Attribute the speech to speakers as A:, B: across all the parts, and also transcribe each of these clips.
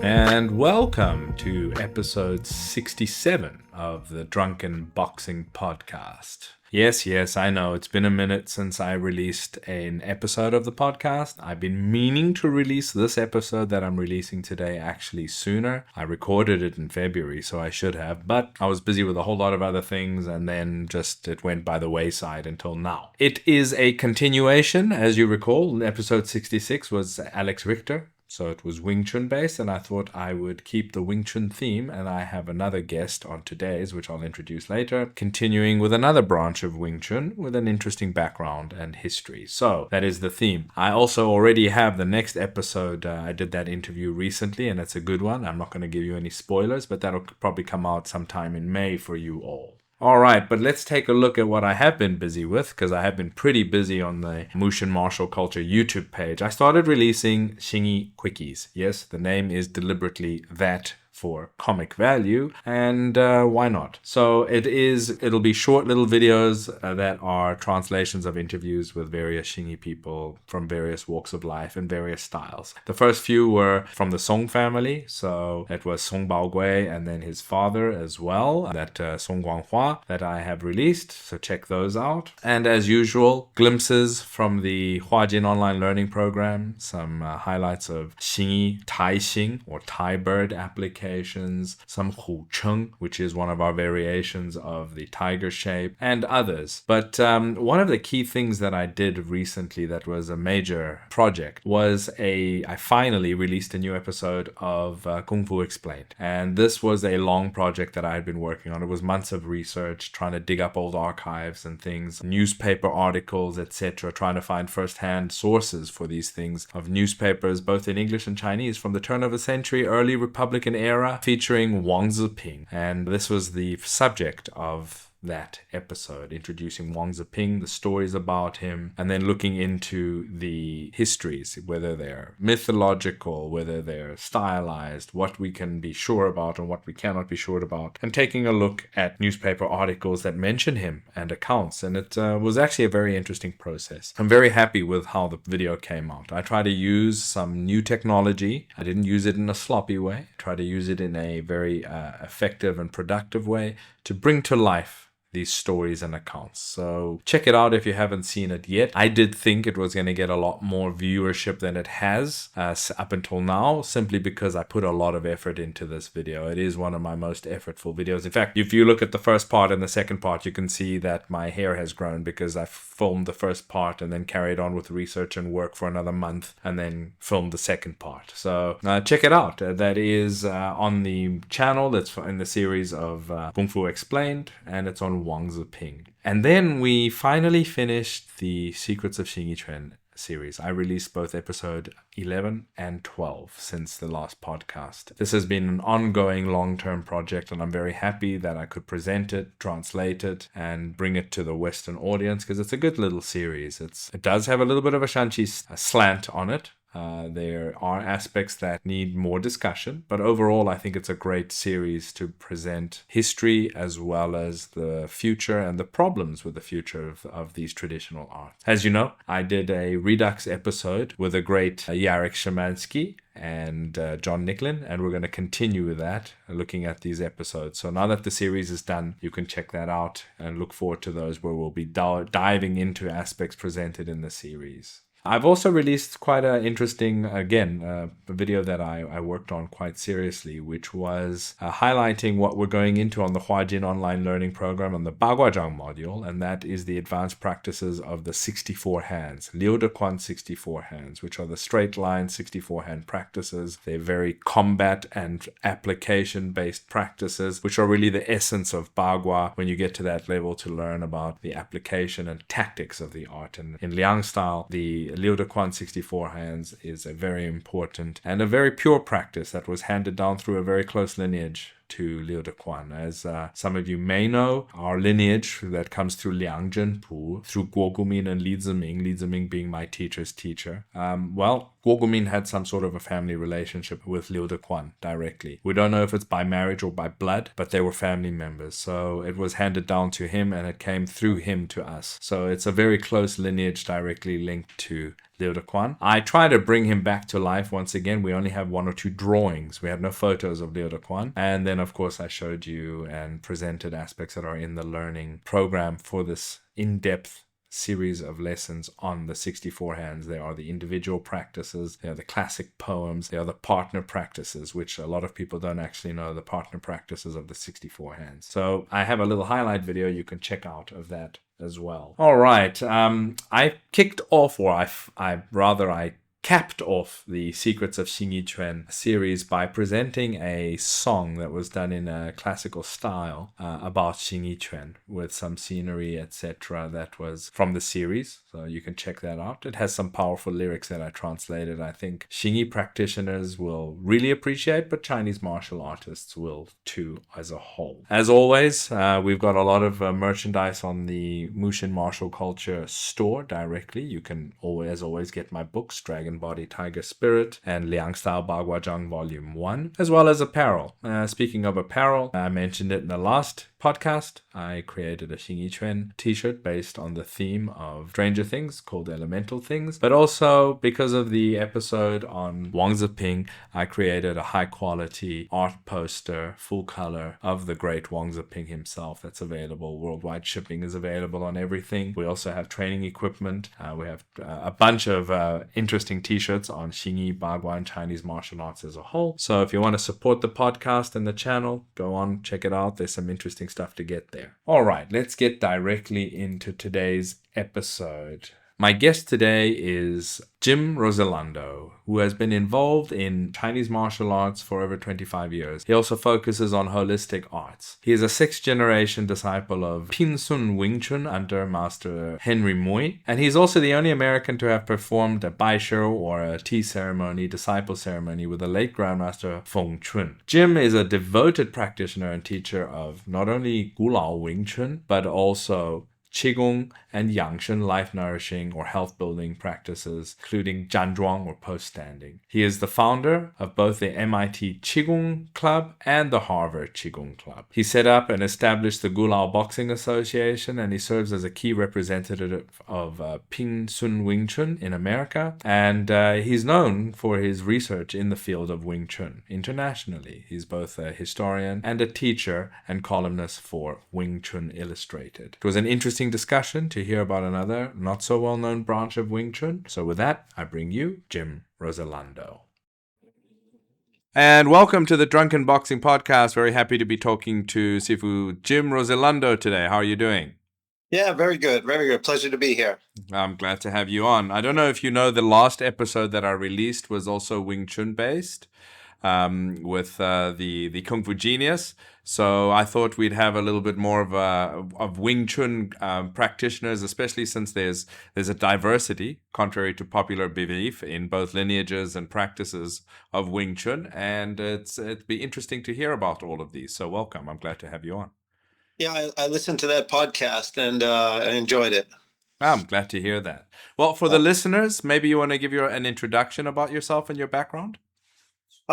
A: And welcome to episode 67 of the Drunken Boxing Podcast. Yes, I know it's been a minute since I released an episode of the podcast. I've been meaning to release this episode that I'm releasing today actually sooner. I recorded it in February, so I should have, but I was busy with a whole lot of other things and then just it went by the wayside until now. It is a continuation, as you recall. Episode 66 was Alex Richter. So it was Wing Chun based, and I thought I would keep the Wing Chun theme, and I have another guest on today's, which I'll introduce later, continuing with another branch of Wing Chun with an interesting background and history. So that is the theme. I also already have the next episode. I did that interview recently, and it's a good one. I'm not going to give you any spoilers, but that'll probably come out sometime in May for you all. All right, but let's take a look at what I have been busy with, because I have been pretty busy on the Mushin Martial Culture YouTube page. I started releasing Xingyi Quickies. Yes, the name is deliberately that for comic value, and why not? So it'll be short little videos that are translations of interviews with various Xingyi people from various walks of life and various styles. The first few were from the Song family, so it was Song Baogui and then his father as well, that Song Guanghua that I have released, so check those out. And as usual, glimpses from the Huajin online learning program, some highlights of Xingyi Tai Xing or Thai bird application, some Hu Cheng, which is one of our variations of the tiger shape, and others. But one of the key things that I did recently that was a major project was I finally released a new episode of Kung Fu Explained. And this was a long project that I had been working on. It was months of research, trying to dig up old archives and things, newspaper articles, etc., trying to find first-hand sources for these things of newspapers, both in English and Chinese, from the turn of the century, early Republican era, featuring Wang Ziping. And this was the subject of that episode, introducing Wang Ziping, the stories about him, and then looking into the histories, whether they're mythological, whether they're stylized, what we can be sure about and what we cannot be sure about, and taking a look at newspaper articles that mention him and accounts. And it was actually a very interesting process. I'm very happy with how the video came out. I try to use some new technology. I didn't use it in a sloppy way. I try to use it in a very effective and productive way to bring to life these stories and accounts. So check it out if you haven't seen it yet. I did think it was going to get a lot more viewership than it has up until now, simply because I put a lot of effort into this video. It is one of my most effortful videos. In fact, if you look at the first part and the second part, you can see that my hair has grown because I filmed the first part and then carried on with research and work for another month and then filmed the second part. So check it out. That is on the channel that's in the series of Kung Fu Explained, and it's on Wang Ziping. And then we finally finished the Secrets of Xingyi Quan series. I released both episode 11 and 12 since the last podcast. This has been an ongoing long-term project, and I'm very happy that I could present it, translate it, and bring it to the Western audience, because it's a good little series. It does have a little bit of a Shanxi slant on it. There are aspects that need more discussion, but overall I think it's a great series to present history as well as the future and the problems with the future of these traditional arts. As you know, I did a Redux episode with the great Jarek Szymanski and John Nicklin, and we're going to continue with that, looking at these episodes. So now that the series is done, you can check that out and look forward to those where we'll be diving into aspects presented in the series. I've also released quite an interesting, a video that I worked on quite seriously, which was highlighting what we're going into on the Huajin online learning program on the Baguazhang module, and that is the advanced practices of the 64 hands, Liu De Quan 64 hands, which are the straight line 64 hand practices. They're very combat and application based practices, which are really the essence of Bagua when you get to that level, to learn about the application and tactics of the art. And in Liang style, the Liu De Quan 64 hands is a very important and a very pure practice that was handed down through a very close lineage to Liu De Quan. As some of you may know, our lineage that comes through Liang Zhenpu, through Guo Gumin and Li Ziming being my teacher's teacher. Guo Gumin had some sort of a family relationship with Liu De Quan directly. We don't know if it's by marriage or by blood, but they were family members. So it was handed down to him and it came through him to us. So it's a very close lineage directly linked to Liu Dequan. I try to bring him back to life once again. We only have 1 or 2 drawings. We have no photos of Liu Dequan. And then, of course, I showed you and presented aspects that are in the learning program for this in-depth series of lessons on the 64 hands. There are the individual practices, there are the classic poems, there are the partner practices, which a lot of people don't actually know, the partner practices of the 64 hands. So I have a little highlight video you can check out of that as well. All right, I kicked off, or I capped off the Secrets of Xing Yi Quan series by presenting a song that was done in a classical style about Xing Yi Quan with some scenery, etc. that was from the series. So you can check that out. It has some powerful lyrics that I translated. I think Xing Yi practitioners will really appreciate, but Chinese martial artists will too as a whole. As always, we've got a lot of merchandise on the Mushin Martial Culture store directly. You can as always get my books, Dragon Body, Tiger Spirit, and Liang Style Baguazhang Volume 1, as well as apparel. Speaking of apparel, I mentioned it in the last podcast. I created a Xing Yi Quan t-shirt based on the theme of Stranger Things called Elemental Things, but also because of the episode on Wang Zeping, I created a high quality art poster, full color, of the great Wang Zeping himself that's available. Worldwide shipping is available on everything. We also have training equipment. We have a bunch of interesting t-shirts on Xing Yi, Bagua, and Chinese martial arts as a whole. So if you want to support the podcast and the channel, go on, check it out. There's some interesting stuff to get there. All right, let's get directly into today's episode. My guest today is Jim Roselando, who has been involved in Chinese martial arts for over 25 years. He also focuses on holistic arts. He is a 6th generation disciple of Pin Sun Wing Chun under Master Henry Mui, and he's also the only American to have performed a baishe or a tea ceremony, disciple ceremony, with the late Grandmaster Fung Chun. Jim is a devoted practitioner and teacher of not only Gulao Wing Chun, but also Qigong and Yang Sheng, life-nourishing or health-building practices, including Zhan Zhuang or post-standing. He is the founder of both the MIT Qigong Club and the Harvard Qigong Club. He set up and established the Gulao Boxing Association, and he serves as a key representative of Pin Sun Wing Chun in America. And he's known for his research in the field of Wing Chun internationally. He's both a historian and a teacher and columnist for Wing Chun Illustrated. It was an interesting discussion to hear about another not so well-known branch of Wing Chun. So with that, I bring you Jim Roselando. And welcome to the Drunken Boxing Podcast. Very happy to be talking to Sifu Jim Roselando today. How are you doing?
B: Yeah, very good. Very good. Pleasure to be here.
A: I'm glad to have you on. I don't know if you know, the last episode that I released was also Wing Chun based, with the Kung Fu Genius. So I thought we'd have a little bit more of Wing Chun practitioners, especially since there's a diversity, contrary to popular belief, in both lineages and practices of Wing Chun, and it'd be interesting to hear about all of these. So welcome. I'm glad to have you on.
B: Yeah, I listened to that podcast and I enjoyed it.
A: I'm glad to hear that. Well, for the listeners, maybe you want to give an introduction about yourself and your background?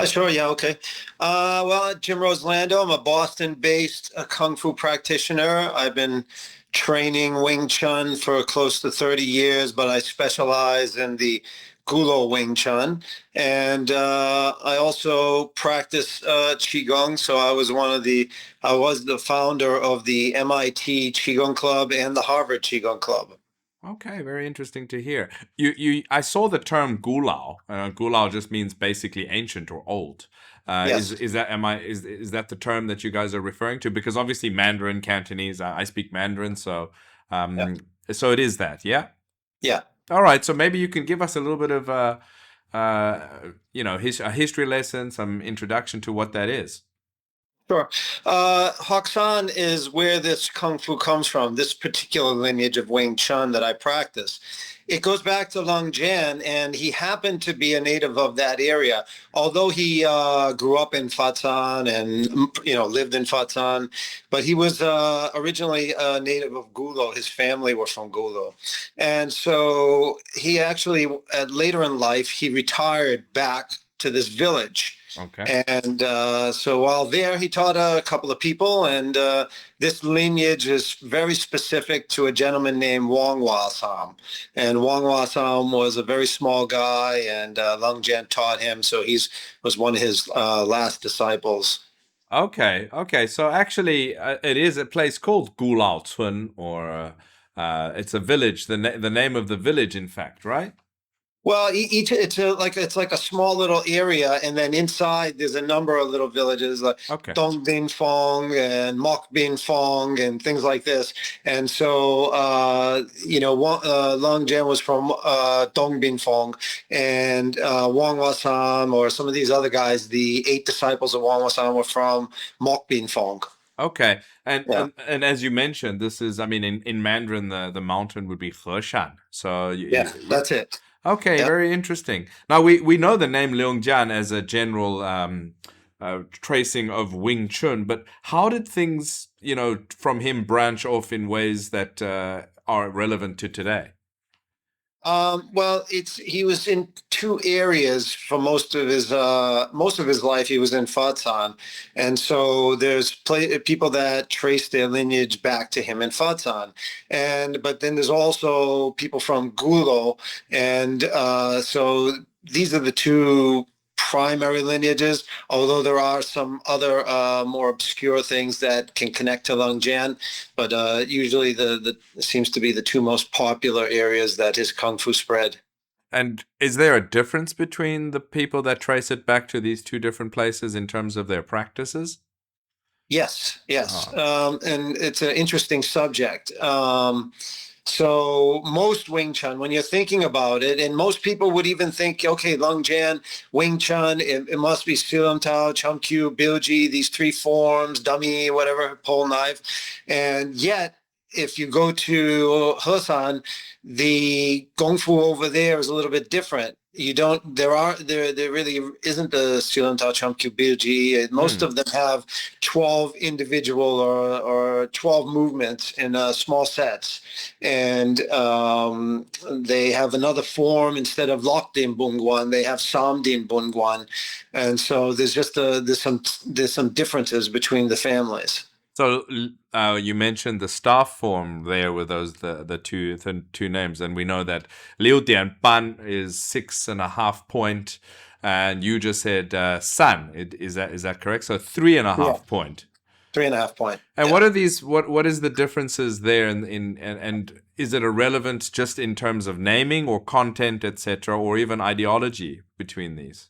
B: Sure, yeah, okay. Well, Jim Roselando, I'm a Boston-based Kung Fu practitioner. I've been training Wing Chun for close to 30 years, but I specialize in the Gulao Wing Chun. And I also practice Qigong. So I was the founder of the MIT Qigong Club and the Harvard Qigong Club.
A: Okay, very interesting to hear. I saw the term Gulao. Gulao just means basically ancient or old.
B: Yes.
A: Is that the term that you guys are referring to? Because obviously Mandarin, Cantonese, I speak Mandarin, so so it is that, yeah?
B: Yeah.
A: All right, so maybe you can give us a little bit of a history lesson, some introduction to what that is.
B: Sure. Hokksan is where this Kung Fu comes from, this particular lineage of Wing Chun that I practice. It goes back to Lung Jan, and he happened to be a native of that area. Although he grew up in Fatsan and, lived in Fatsan, but he was originally a native of Gulao. His family were from Gulao. And so he actually, later in life, he retired back to this village.
A: Okay.
B: And so while there, he taught a couple of people. And this lineage is very specific to a gentleman named Wong Wa Sam. And Wong Wa Sam was a very small guy, and Lung Jan taught him. So he was one of his last disciples.
A: Okay. Okay. So actually, it is a place called Gulao Chun, or it's a village. The name of the village, in fact, right?
B: Well, it's like a small little area, and then inside there's a number of little villages like
A: Okay.
B: Dong Bin Fong and Mok Bin Fong and things like this. And so, Long Jen was from Dong Bin Fong, and Wang Wasam or some of these other guys, the 8 disciples of Wang Wasam were from Mok Bin Fong.
A: Okay. And,
B: Yeah.
A: and as you mentioned, this is, I mean, in Mandarin, the mountain would be Heshan. So
B: Yeah, that's it.
A: okay,
B: Yeah.
A: very interesting. Now we know the name Liongjian as a general tracing of Wing Chun, but how did things, from him branch off in ways that are relevant to today?
B: Well, he was in 2 areas for most of his life. He was in Fatsan, and so there's people that trace their lineage back to him in Fatsan, but then there's also people from Gulo, and so these are the 2 primary lineages, although there are some other more obscure things that can connect to Lung Jan, but usually the seems to be the 2 most popular areas that his Kung Fu spread.
A: And is there a difference between the people that trace it back to these 2 different places in terms of their practices?
B: Yes, yes.
A: Oh.
B: And it's an interesting subject. So most Wing Chun, when you're thinking about it, and most people would even think, okay, Lung Jan, Wing Chun, it must be Silam Tao, Chum Kyu, Bilji, these 3 forms, dummy, whatever, pole knife. And yet, if you go to Hesan, the Gong Fu over there is a little bit different. There really isn't the Silam Tao, Chum Kyu, Bilji. Most of them have 12 individual or 12 movements in small sets. And they have another form instead of Lokdin Bungwan, they have Samdin Bungwan. And so there's some differences between the families.
A: So you mentioned the staff form there with the two names, and we know that Liu Dian Ban is 6.5 point, and you just said San. Is that correct? So 3.5 point.
B: 3.5 point.
A: And what are these? What is the differences there? And is it irrelevant just in terms of naming or content, etc., or even ideology between these?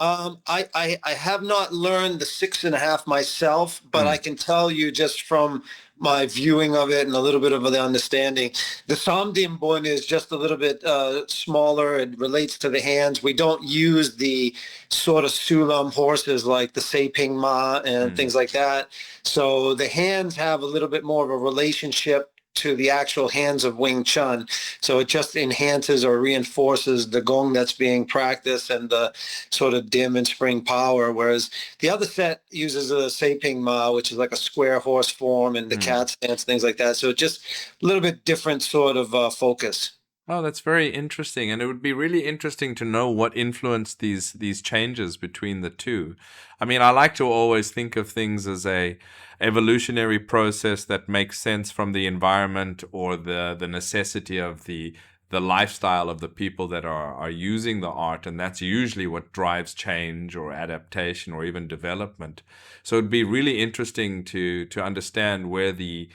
B: I have not learned the 6.5 myself, but I can tell you just from my viewing of it and a little bit of the understanding, the Samdim Bun is just a little bit smaller. It relates to the hands. We don't use the sort of Sulam horses like the Seiping Ma and things like that. So the hands have a little bit more of a relationship to the actual hands of Wing Chun. So it just enhances or reinforces the gong that's being practiced and the sort of dim and spring power. Whereas the other set uses a Seiping Ma, which is like a square horse form and the cat stance, things like that. So just a little bit different sort of focus.
A: Oh, that's very interesting. And it would be really interesting to know what influenced these changes between the 2. I mean, I like to always think of things as a evolutionary process that makes sense from the environment or the necessity of the lifestyle of the people that are using the art, and that's usually what drives change or adaptation or even development. So it'd be really interesting to understand where the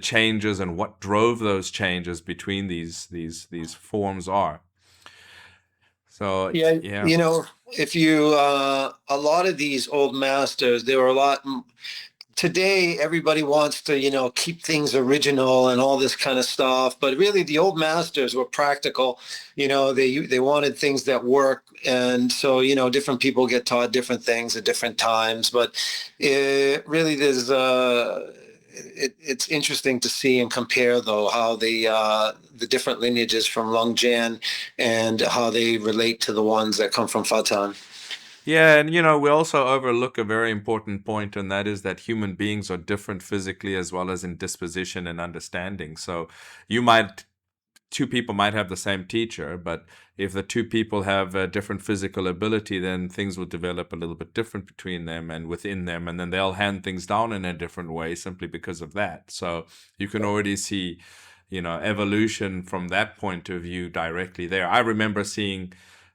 A: changes and what drove those changes between these forms are. So
B: yeah, if you a lot of these old masters, there were a lot. Today, everybody wants to, keep things original and all this kind of stuff. But really, the old masters were practical. They wanted things that work. And so, different people get taught different things at different times. But really, it's interesting to see and compare, though, how the different lineages from Lung Jan and how they relate to the ones that come from Fatan.
A: Yeah, and we also overlook a very important point, and that is that human beings are different physically as well as in disposition and understanding. So you might two people might have the same teacher, but if the two people have a different physical ability, then things will develop a little bit different between them and within them, and then they'll hand things down in a different way simply because of that. So you can already see, evolution from that point of view directly there. I remember seeing,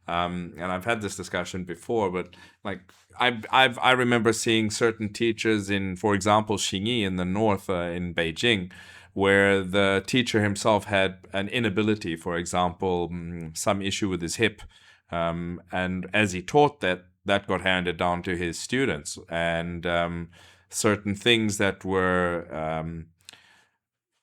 A: and I've had this discussion before, but like I remember seeing certain teachers in, for example, Xingyi in the north, in Beijing, where the teacher himself had an inability, for example, some issue with his hip, and as he taught that got handed down to his students, and certain things that were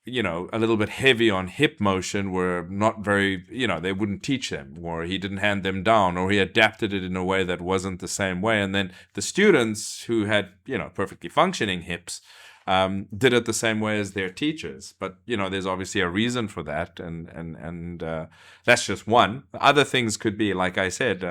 A: a little bit heavy on hip motion were not very, they wouldn't teach them, or he didn't hand them down, or he adapted it in a way that wasn't the same way. And then the students who had, perfectly functioning hips, did it the same way as their teachers. But, there's obviously a reason for that. And that's just one. Other things could be, like I said,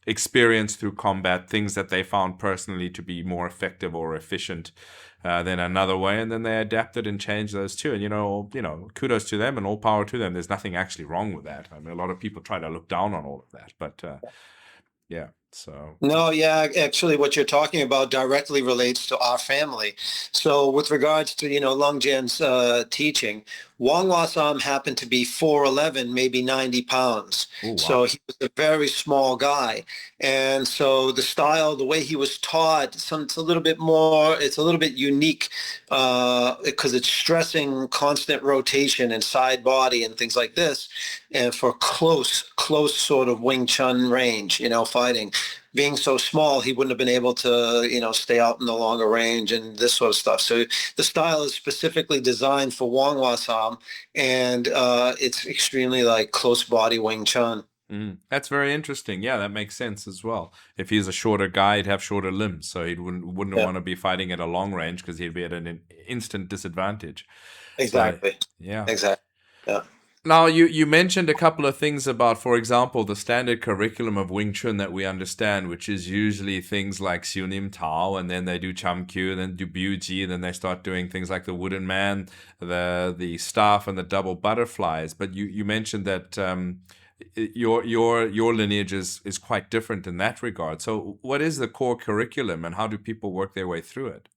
A: experience through combat, things that they found personally to be more effective or efficient than another way, and then they adapted and changed those too. And kudos to them and all power to them. There's nothing actually wrong with that. I mean, a lot of people try to look down on all of that, but yeah. So
B: no, yeah, actually, what you're talking about directly relates to our family. So, with regards to Long Jian's teaching, Wang Wasam happened to be 4'11", maybe 90 pounds.
A: Ooh, wow.
B: So he was a very small guy, and so the style, the way he was taught, it's a little bit unique because it's stressing constant rotation and side body and things like this, and for close sort of Wing Chun range, fighting. Being so small, he wouldn't have been able to, stay out in the longer range and this sort of stuff. So the style is specifically designed for Wang Wasam, and it's extremely like close body Wing Chun.
A: That's very interesting. Yeah, that makes sense as well. If he's a shorter guy, he'd have shorter limbs, so he wouldn't want to be fighting at a long range because he'd be at an instant disadvantage.
B: Exactly.
A: So, yeah.
B: Exactly. Yeah.
A: Now, you mentioned a couple of things about, for example, the standard curriculum of Wing Chun that we understand, which is usually things like Xiu Nim Tao, and then they do Cham Kyu, then do Bu Ji, then they start doing things like the Wooden Man, the Staff, and the Double Butterflies. But you mentioned that your lineage is quite different in that regard. So what is the core curriculum, and how do people work their way through it?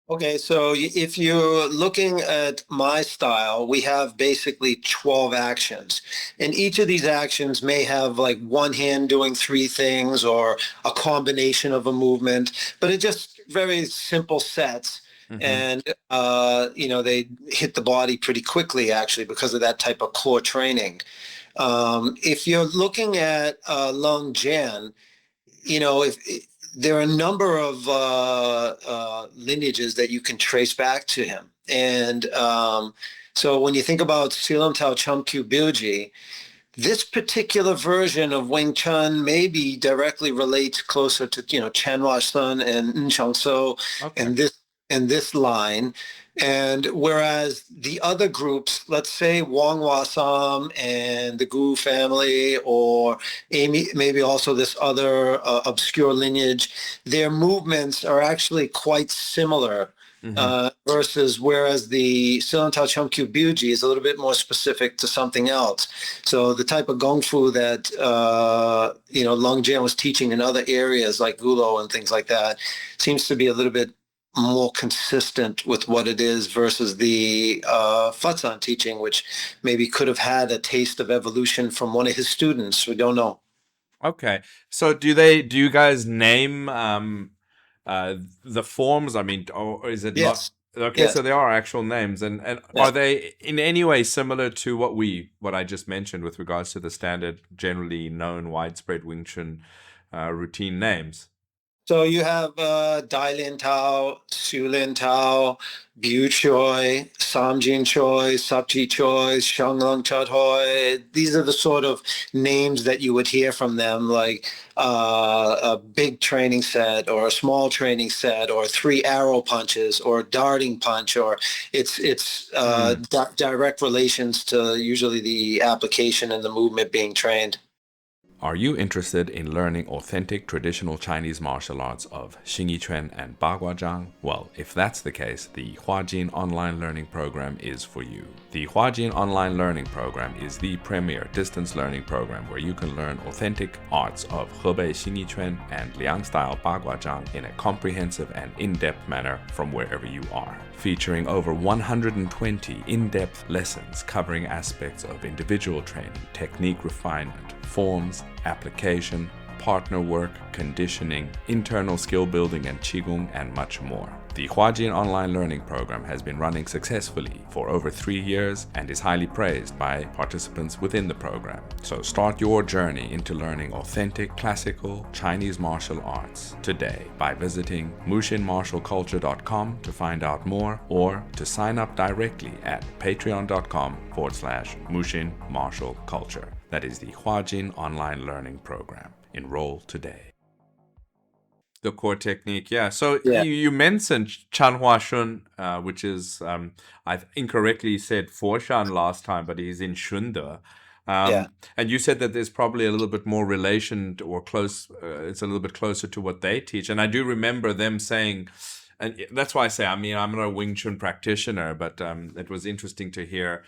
B: Okay, so if you're looking at my style, we have basically 12 actions. And each of these actions may have like one hand doing three things or a combination of a movement, but it's just very simple sets. Mm-hmm. And, they hit the body pretty quickly, actually, because of that type of core training. If you're looking at Long Jian, there are a number of lineages that you can trace back to him. And so when you think about Silam Tao Chum Kyu Bilji, this particular version of Wing Chun maybe directly relates closer to, Chen Hua Sun and Nchang So, okay, and this line. And whereas the other groups, let's say Wang Wasam and the Gu family, or maybe also this other obscure lineage, their movements are actually quite similar. Mm-hmm. Whereas the Silam Tao Chum Kyu Buji is a little bit more specific to something else. So the type of Gong Fu that, Long Jian was teaching in other areas like Gulao and things like that seems to be a little bit more consistent with what it is versus the Fatzan teaching, which maybe could have had a taste of evolution from one of his students. We don't know.
A: Okay. So do you guys name the forms? I mean, or is it
B: yes.
A: not? Okay, yes. So there are actual names, and yes. Are they in any way similar to what I just mentioned with regards to the standard, generally known, widespread Wing Chun routine names?
B: So you have Dai Lin Tao, Su Lin Tao, Bu Choi, Sam Jin Choi, Sap Chi Choi, Shang Lung Chut Hoi. These are the sort of names that you would hear from them, like a big training set or a small training set or 3 arrow punches or darting punch, or it's direct relations to usually the application and the movement being trained.
A: Are you interested in learning authentic traditional Chinese martial arts of Xingyi Quan and Baguazhang? Well, if that's the case, the Huajin Online Learning Program is for you. The Huajin Online Learning Program is the premier distance learning program where you can learn authentic arts of Hebei Xingyi Quan and Liang style Baguazhang in a comprehensive and in-depth manner from wherever you are. Featuring over 120 in-depth lessons covering aspects of individual training, technique refinement, forms, application, partner work, conditioning, internal skill building, and Qigong, and much more. The Huajin Online Learning Program has been running successfully for over 3 years and is highly praised by participants within the program. So start your journey into learning authentic classical Chinese martial arts today by visiting mushinmartialculture.com to find out more, or to sign up directly at patreon.com/mushinmartialculture. That is the Huajin Online Learning Program. Enroll today. The core technique, yeah. So you mentioned Chanhua Shun, which is, I incorrectly said Foshan last time, but he's in Shunde. And you said that there's probably a little bit more relation or close, it's a little bit closer to what they teach. And I do remember them saying, and that's why I say, I mean, I'm not a Wing Chun practitioner, but it was interesting to hear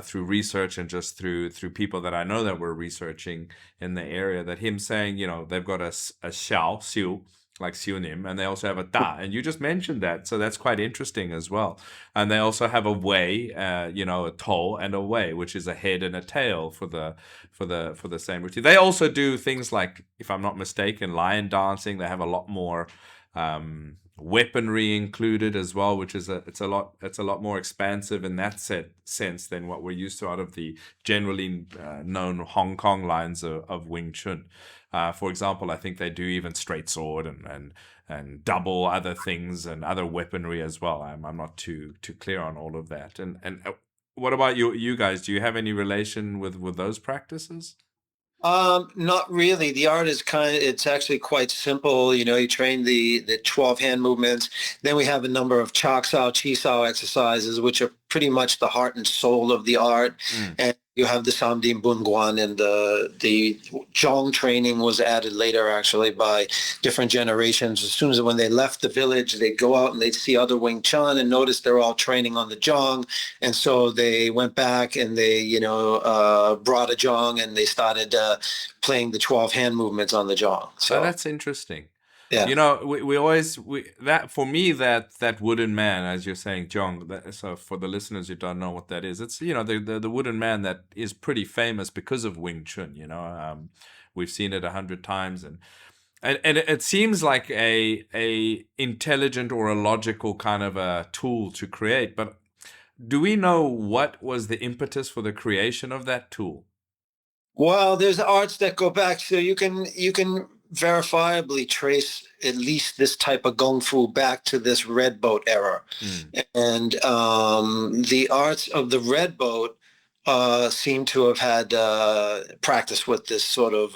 A: through research and just through people that I know that were researching in the area, that him saying, you know, they've got a xiao, xiu, like xiunim, and they also have a da, and you just mentioned that, so that's quite interesting as well. And they also have a wei, you know, a toe and a wei, which is a head and a tail for the same routine. They also do things like, if I'm not mistaken, lion dancing. They have a lot more weaponry included as well, which is it's a lot more expansive in that sense than what we're used to out of the generally known Hong Kong lines of Wing Chun. For example, I think they do even straight sword and double other things and other weaponry as well. I'm not too clear on all of that. And what about you guys? Do you have any relation with those practices?
B: Not really. The art is it's actually quite simple. You know, you train the 12 hand movements. Then we have a number of Chak Sao, Chi Sao exercises, which are pretty much the heart and soul of the art. And you have the Samdim Bun Guan, and the Zhong training was added later, actually, by different generations. As soon as when they left the village, they'd go out and they'd see other Wing Chun and notice they're all training on the Zhong. And so they went back and they, you know, brought a Zhong and they started playing the 12 hand movements on the Zhong. So
A: that's interesting.
B: Yeah.
A: You know, we always that for me that wooden man, as you're saying, Zhong. So for the listeners who don't know what that is, it's, you know, the wooden man that is pretty famous because of Wing Chun. You know, we've seen it 100 times, and it seems like a intelligent or a logical kind of a tool to create. But do we know what was the impetus for the creation of that tool?
B: Well, there's arts that go back, so you can verifiably trace at least this type of Gong Fu back to this Red Boat era. And the arts of the Red Boat seem to have had practice with this sort of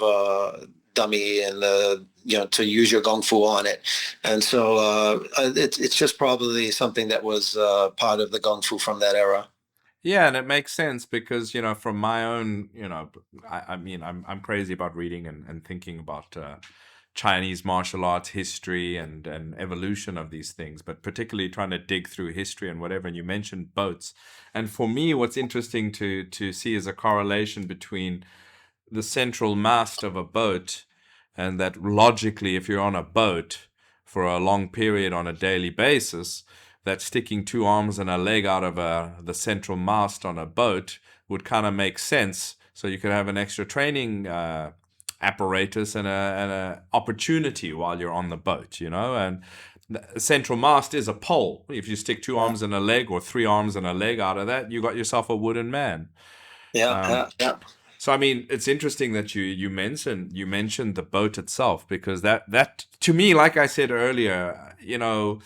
B: dummy and, you know, to use your Gong Fu on it. And so it's just probably something that was part of the Gong Fu from that era.
A: Yeah, and it makes sense because, you know, from my own, you know, I mean, I'm crazy about reading and thinking about Chinese martial arts history and evolution of these things, but particularly trying to dig through history and whatever. And you mentioned boats. And for me, what's interesting to see is a correlation between the central mast of a boat, and that logically, if you're on a boat for a long period on a daily basis, that sticking 2 arms and a leg out of the central mast on a boat would kind of make sense. So you could have an extra training apparatus and a opportunity while you're on the boat, you know. And the central mast is a pole. If you stick 2 arms and a leg, or 3 arms and a leg out of that, you got yourself a wooden man.
B: Yeah.
A: So I mean, it's interesting that you mentioned the boat itself, because that to me, like I said earlier, you know.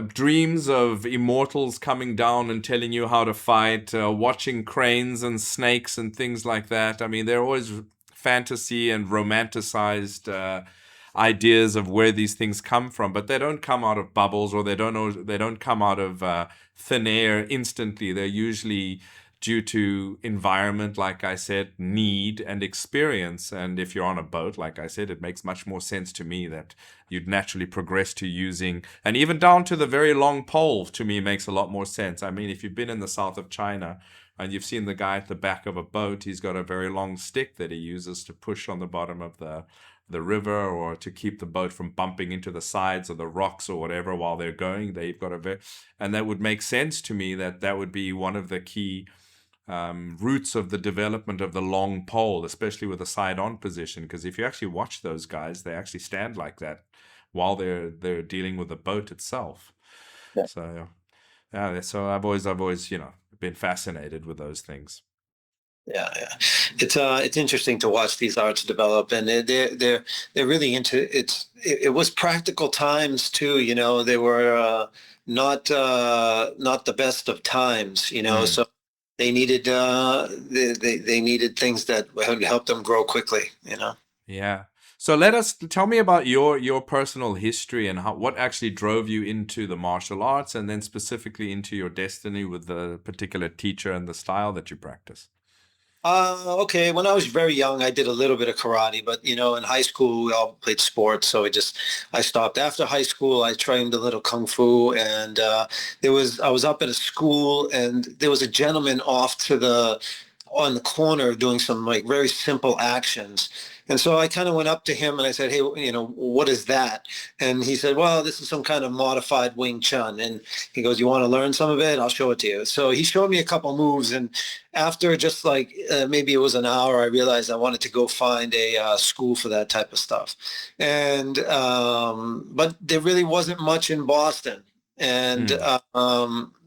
A: Dreams of immortals coming down and telling you how to fight, watching cranes and snakes and things like that. I mean, they're always fantasy and romanticized ideas of where these things come from, but they don't come out of bubbles, or they don't come out of thin air instantly. They're usually due to environment, like I said, need and experience. And if you're on a boat, like I said, it makes much more sense to me that you'd naturally progress to using, and even down to the very long pole, to me makes a lot more sense. I mean, if you've been in the south of China and you've seen the guy at the back of a boat, he's got a very long stick that he uses to push on the bottom of the river, or to keep the boat from bumping into the sides or the rocks or whatever while they're going. They've got a very, and that would make sense to me that that would be one of the key roots of the development of the long pole, especially with a side-on position. Because if you actually watch those guys, they actually stand like that while they're dealing with the boat itself.
B: Yeah.
A: So yeah, so I've always been fascinated with those things.
B: Yeah, it's interesting to watch these arts develop, and they're really into it. It was practical times too, They were not the best of times, So they needed they needed things that would help them grow quickly,
A: Yeah. So tell me about your personal history and what actually drove you into the martial arts, and then specifically into your destiny with the particular teacher and the style that you practice.
B: Okay. When I was very young, I did a little bit of karate, but in high school we all played sports, so I stopped. After high school, I trained a little kung fu, and I was up at a school, and there was a gentleman on the corner doing some like very simple actions. And so I kind of went up to him and I said, "Hey, what is that?" And he said, "Well, this is some kind of modified Wing Chun." And he goes, "You want to learn some of it? I'll show it to you." So he showed me a couple moves, and after just like maybe it was an hour, I realized I wanted to go find a school for that type of stuff. And but there really wasn't much in Boston, and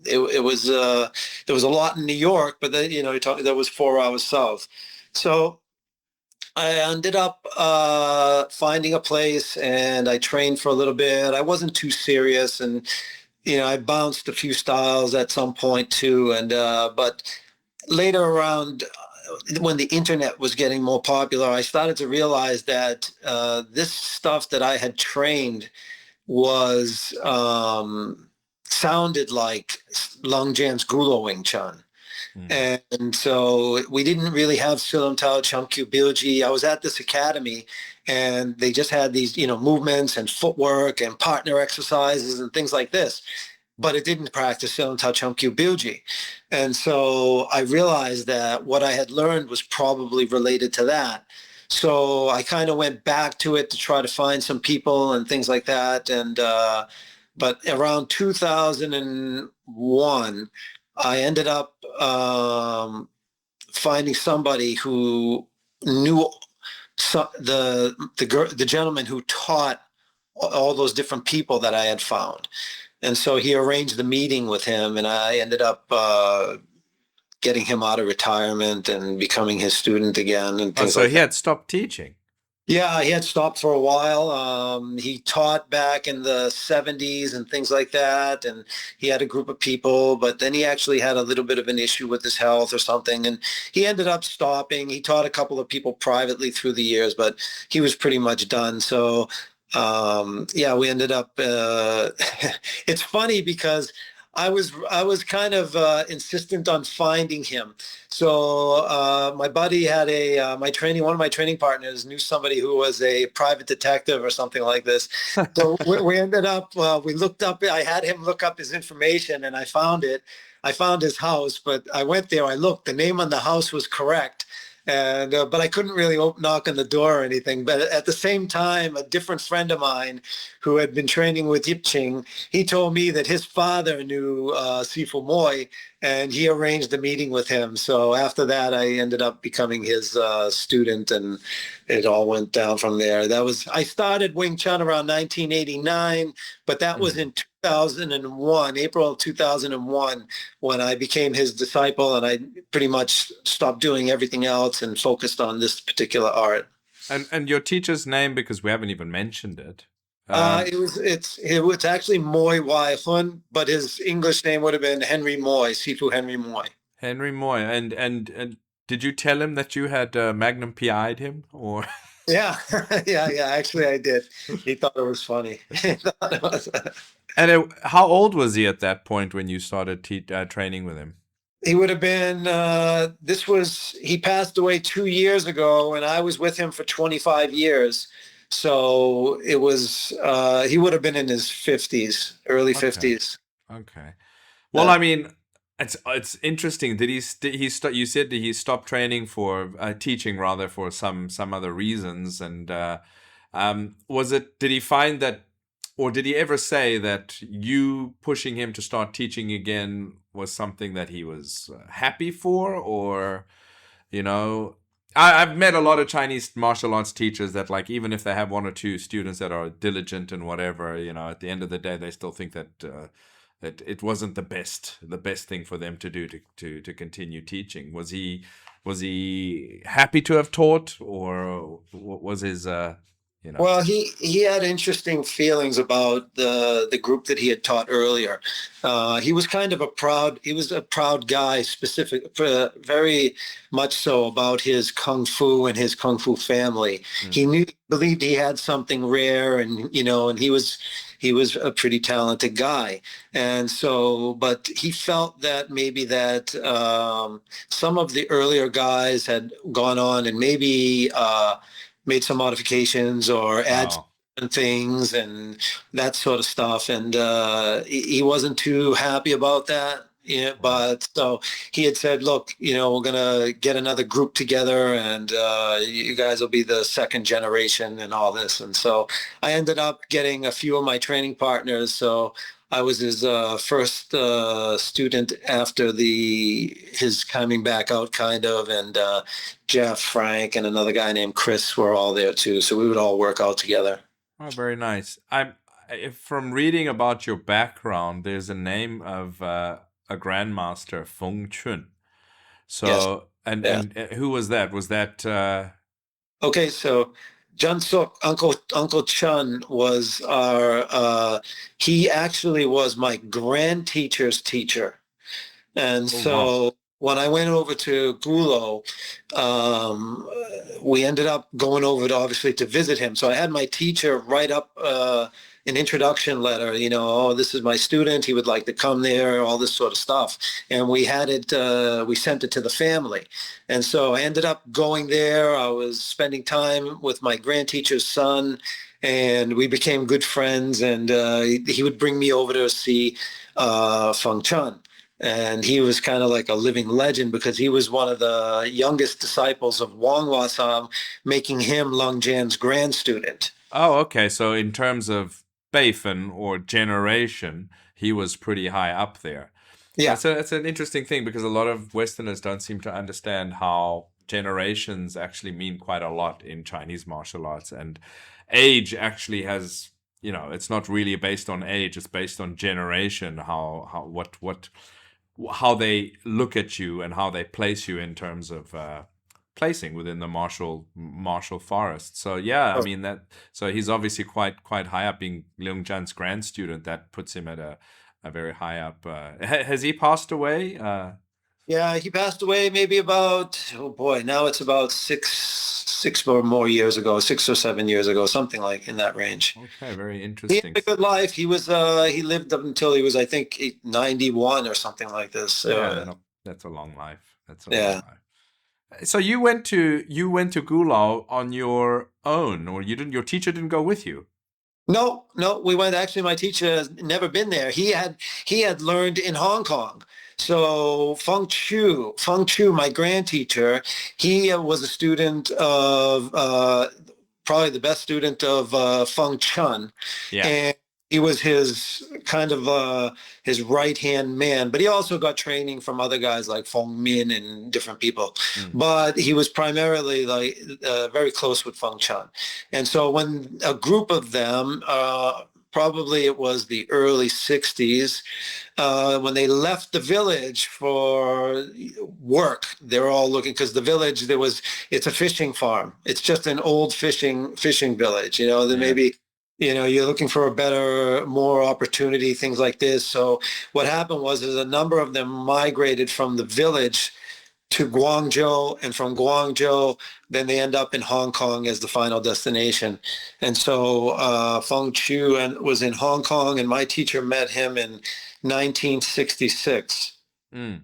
B: it was there was a lot in New York, but then that was 4 hours south. So I ended up finding a place, and I trained for a little bit. I wasn't too serious, and I bounced a few styles at some point too. And but later around, when the internet was getting more popular, I started to realize that this stuff that I had trained was sounded like Long Jan's Gulao Wing Chun. And so we didn't really have Silam Tao Chamkyu Bilji. I was at this academy, and they just had these, movements and footwork and partner exercises and things like this. But it didn't practice Silam Tao Chamkyu Bilji. And so I realized that what I had learned was probably related to that. So I kind of went back to it to try to find some people and things like that. And but around 2001, I ended up finding somebody who knew the gentleman who taught all those different people that I had found. And so he arranged the meeting with him, and I ended up getting him out of retirement and becoming his student again. And things
A: so he had stopped teaching.
B: Yeah, he had stopped for a while. He taught back in the 70s and things like that, and he had a group of people, but then he actually had a little bit of an issue with his health or something, and he ended up stopping. He taught a couple of people privately through the years, but he was pretty much done. So yeah, we ended up it's funny because I was kind of insistent on finding him. So my buddy had one of my training partners knew somebody who was a private detective or something like this. So we ended up, we looked up, I had him look up his information, and I found it. I found his house, but I went there, I looked, the name on the house was correct. And but I couldn't really knock on the door or anything. But at the same time, a different friend of mine who had been training with Yip Ching, he told me that his father knew Sifu Mui, and he arranged a meeting with him. So after that, I ended up becoming his student, and it all went down from there. I started Wing Chun around 1989, but that was in 2001, April of 2001, when I became his disciple, and I pretty much stopped doing everything else and focused on this particular art.
A: And your teacher's name, because we haven't even mentioned it.
B: It was actually Mui Wai Hun, but his English name would have been Henry Mui, Sifu Henry Mui.
A: Henry Mui. And did you tell him that you had Magnum PI'd him, or?
B: Yeah, yeah. Actually, I did. He thought it was funny.
A: And how old was he at that point when you started training with him?
B: He would have been, he passed away 2 years ago, and I was with him for 25 years. So he would have been in his 50s, early
A: Okay.
B: 50s.
A: Okay. Well,
B: Uh,
A: I mean, it's interesting. Did he stop? You said that he stopped training for teaching rather for some other reasons, and was it? Did he find that, or did he ever say that you pushing him to start teaching again was something that he was happy for, or you know? I've met a lot of Chinese martial arts teachers that, like, even if they have one or two students that are diligent and whatever, at the end of the day, they still think that it wasn't the best thing for them to do to continue teaching. Was he happy to have taught, or what was his
B: Well, he had interesting feelings about the group that he had taught earlier. He was a proud guy, very much so about his kung fu and his kung fu family.
A: Mm.
B: Believed he had something rare, and and he was a pretty talented guy. And so, but he felt that maybe that some of the earlier guys had gone on and maybe made some modifications or add
A: Oh,
B: some things and that sort of stuff. And he wasn't too happy about that. Yeah,
A: right.
B: but so he had said, look, we're gonna get another group together, and you guys will be the second generation and all this. And so I ended up getting a few of my training partners. So I was his first student after his coming back out, kind of, and Jeff, Frank, and another guy named Chris were all there too. So we would all work out together.
A: Oh, very nice. From reading about your background, there's a name of a Grandmaster Fung Chun.
B: Yes.
A: So, and
B: Yeah.
A: and who was that? Was that
B: Okay. So Jun Suk, Uncle Chun was he actually was my grand teacher's teacher. And
A: oh wow.
B: so when I went over to Gulao, um, we ended up going over to obviously to visit him. So I had my teacher write up an introduction letter, oh, this is my student. He would like to come there, all this sort of stuff. And we sent it to the family. And so I ended up going there. I was spending time with my grand teacher's son, and we became good friends. And he would bring me over to see Fung Chun. And he was kind of like a living legend because he was one of the youngest disciples of Wong Wasam, making him Lung Jan's grand student.
A: Oh, okay. So in terms of Beifan or generation, he was pretty high up there.
B: Yeah.
A: It's an interesting thing because a lot of Westerners don't seem to understand how generations actually mean quite a lot in Chinese martial arts, and age actually has, it's not really based on age; it's based on generation. How they look at you and how they place you in terms of placing within the martial forest. So yeah, I mean that. So he's obviously quite high up, being Leung Jan's grand student. That puts him at a very high up. Has he passed away?
B: Yeah, he passed away maybe about, oh boy, now it's about six or more years ago, 6 or 7 years ago, something like in that range.
A: Okay, very
B: He had
A: interesting.
B: a good life. He lived up until he was, I think, 91 or something like this.
A: Yeah,
B: So,
A: that's a long life. That's a long
B: yeah.
A: life. So you went to Gulao on your own, or you didn't? Your teacher didn't go with you?
B: No, no, we went. Actually, my teacher has never been there. He had learned in Hong Kong. So Feng Chu, my grand teacher, he was a student of probably the best student of Feng Chun,
A: Yeah.
B: and he was his kind of his right hand man. But he also got training from other guys like Feng Min and different people.
A: Mm.
B: But he was primarily like very close with Feng Chun. And so when a group of them, probably it was the early 60s, when they left the village for work, they were all looking because the village it's a fishing farm. It's just an old fishing village. There may
A: Yeah.
B: be, you're looking for a better, more opportunity, things like this. So what happened was, is a number of them migrated from the village to Guangzhou, and from Guangzhou, then they end up in Hong Kong as the final destination. And so Feng Chu was in Hong Kong, and my teacher met him in 1966.
A: Mm.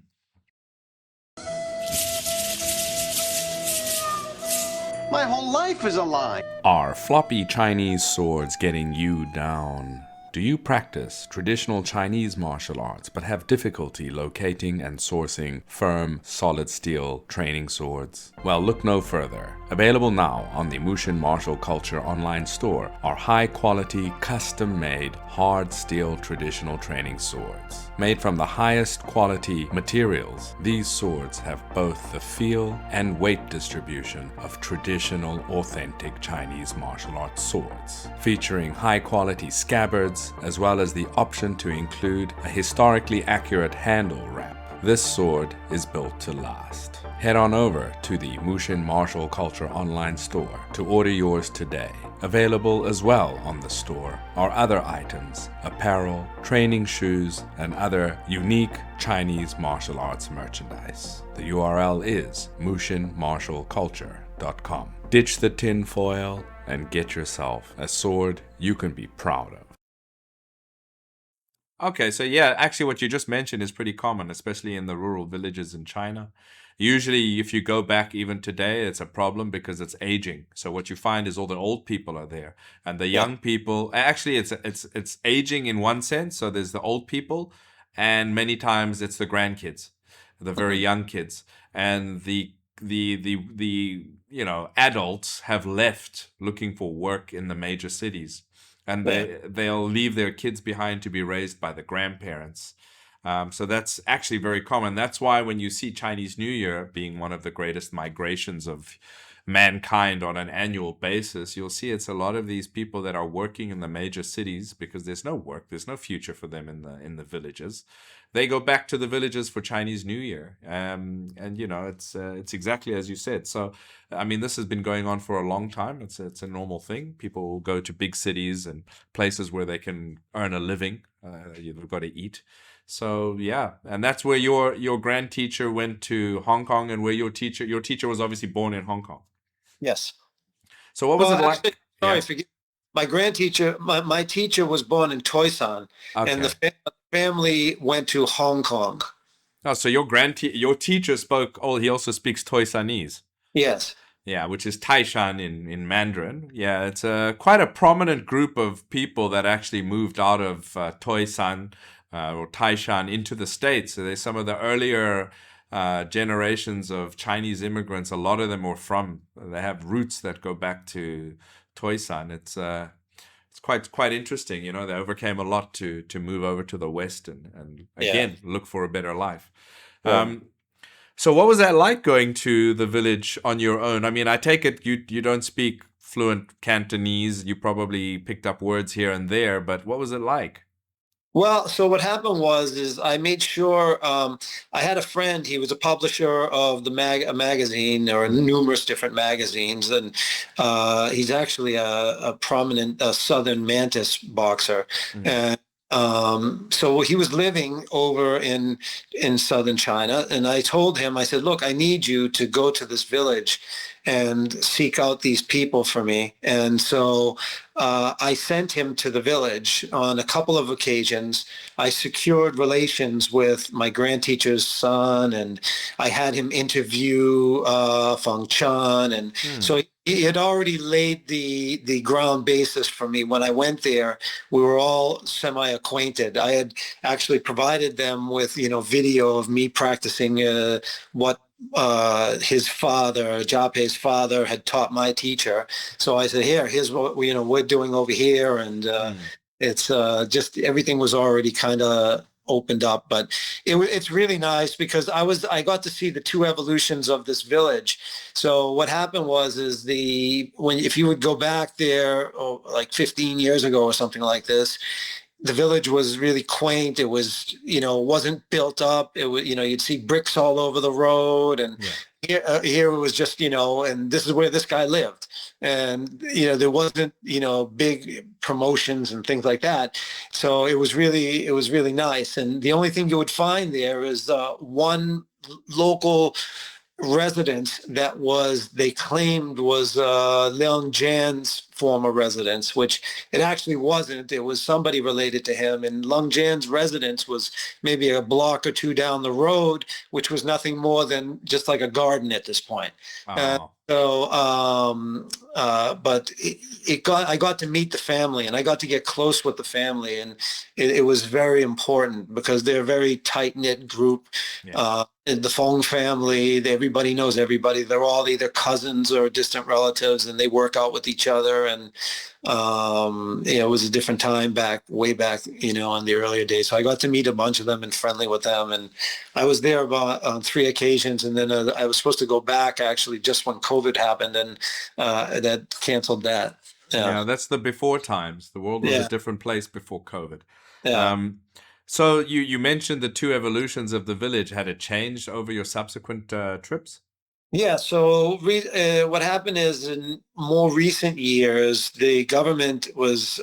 C: My whole life is a lie.
A: Are floppy Chinese swords getting you down? Do you practice traditional Chinese martial arts but have difficulty locating and sourcing firm, solid steel training swords? Well, look no further. Available now on the Mushin Martial Culture online store are high-quality, custom-made, hard steel traditional training swords. Made from the highest quality materials, these swords have both the feel and weight distribution of traditional, authentic Chinese martial arts swords, featuring high-quality scabbards, as well as the option to include a historically accurate handle wrap. This sword is built to last. Head on over to the Mushin Martial Culture online store to order yours today. Available as well on the store are other items, apparel, training shoes, and other unique Chinese martial arts merchandise. The URL is mushinmartialculture.com. Ditch the tin foil and get yourself a sword you can be proud of. Okay, so yeah, actually what you just mentioned is pretty common, especially in the rural villages in China. Usually, if you go back even today, it's a problem because it's aging. So what you find is all the old people are there, and the young people. Actually, it's aging in one sense. So there's the old people, and many times it's the grandkids, the very young kids, and the adults have left looking for work in the major cities. And they'll leave their kids behind to be raised by the grandparents. So that's actually very common. That's why when you see Chinese New Year being one of the greatest migrations of mankind on an annual basis, you'll see it's a lot of these people that are working in the major cities because there's no work, there's no future for them in the villages. They go back to the villages for Chinese New Year, and it's exactly as you said. So, I mean, this has been going on for a long time. It's a normal thing. People will go to big cities and places where they can earn a living. You've got to eat. So yeah, and that's where your grand teacher went to Hong Kong, and where your teacher was obviously born in Hong Kong.
B: Yes.
A: So what was it like?
B: Actually, sorry, forgive. My grandteacher, my teacher was born in Toisan, and the family went to Hong Kong.
A: Oh, so your teacher spoke. Oh, he also speaks Toisanese.
B: Yes.
A: Yeah, which is Taishan in Mandarin. Yeah, it's quite a prominent group of people that actually moved out of Toisan or Taishan into the States. So there's some of the earlier generations of Chinese immigrants. A lot of them they have roots that go back to Toisan. It's quite interesting. You know, they overcame a lot to move over to the West and again look for a better life. Yeah. So what was that like going to the village on your own? I mean, I take it you don't speak fluent Cantonese. You probably picked up words here and there, but what was it like?
B: Well, so what happened is I made sure I had a friend. He was a publisher of a magazine or numerous different magazines, and he's actually a prominent Southern Mantis boxer. Mm-hmm. And so he was living over in southern China, and I told him, I said, look, I need you to go to this village and seek out these people for me. And so I sent him to the village on a couple of occasions. I secured relations with my grand teacher's son, and I had him interview Fung Chun. And so he had already laid the ground basis for me. When I went there, we were all semi-acquainted. I had actually provided them with, video of me practicing what his father, Japei's father, had taught my teacher. So I said, here's what we're doing over here, and it's just everything was already kind of opened up. But it's really nice because I got to see the two evolutions of this village. So what happened if you would go back there like 15 years ago or something like this, the village was really quaint. It was, wasn't built up. It was, you'd see bricks all over the road, and here it was just, and this is where this guy lived. And, there wasn't, big promotions and things like that. So it was really nice. And the only thing you would find there is one local residence that they claimed was Leung Jan's former residence, which it actually wasn't. It was somebody related to him. And Leung Jan's residence was maybe a block or two down the road, which was nothing more than just like a garden at this point.
A: Oh,
B: But I got to meet the family, and I got to get close with the family, and it was very important because they're a very tight knit group.
A: yeah.
B: The Fung family, everybody knows everybody. They're all either cousins or distant relatives, and they work out with each other. And it was a different time way back, in the earlier days. So I got to meet a bunch of them and friendly with them. And I was there about on 3 occasions, and then I was supposed to go back actually just when COVID happened, and that canceled that.
A: Yeah, that's the before times. The world was a
B: Yeah.
A: different place before COVID.
B: Yeah.
A: So you mentioned the two evolutions of the village. Had it changed over your subsequent trips?
B: Yeah, so what happened is in more recent years, the government was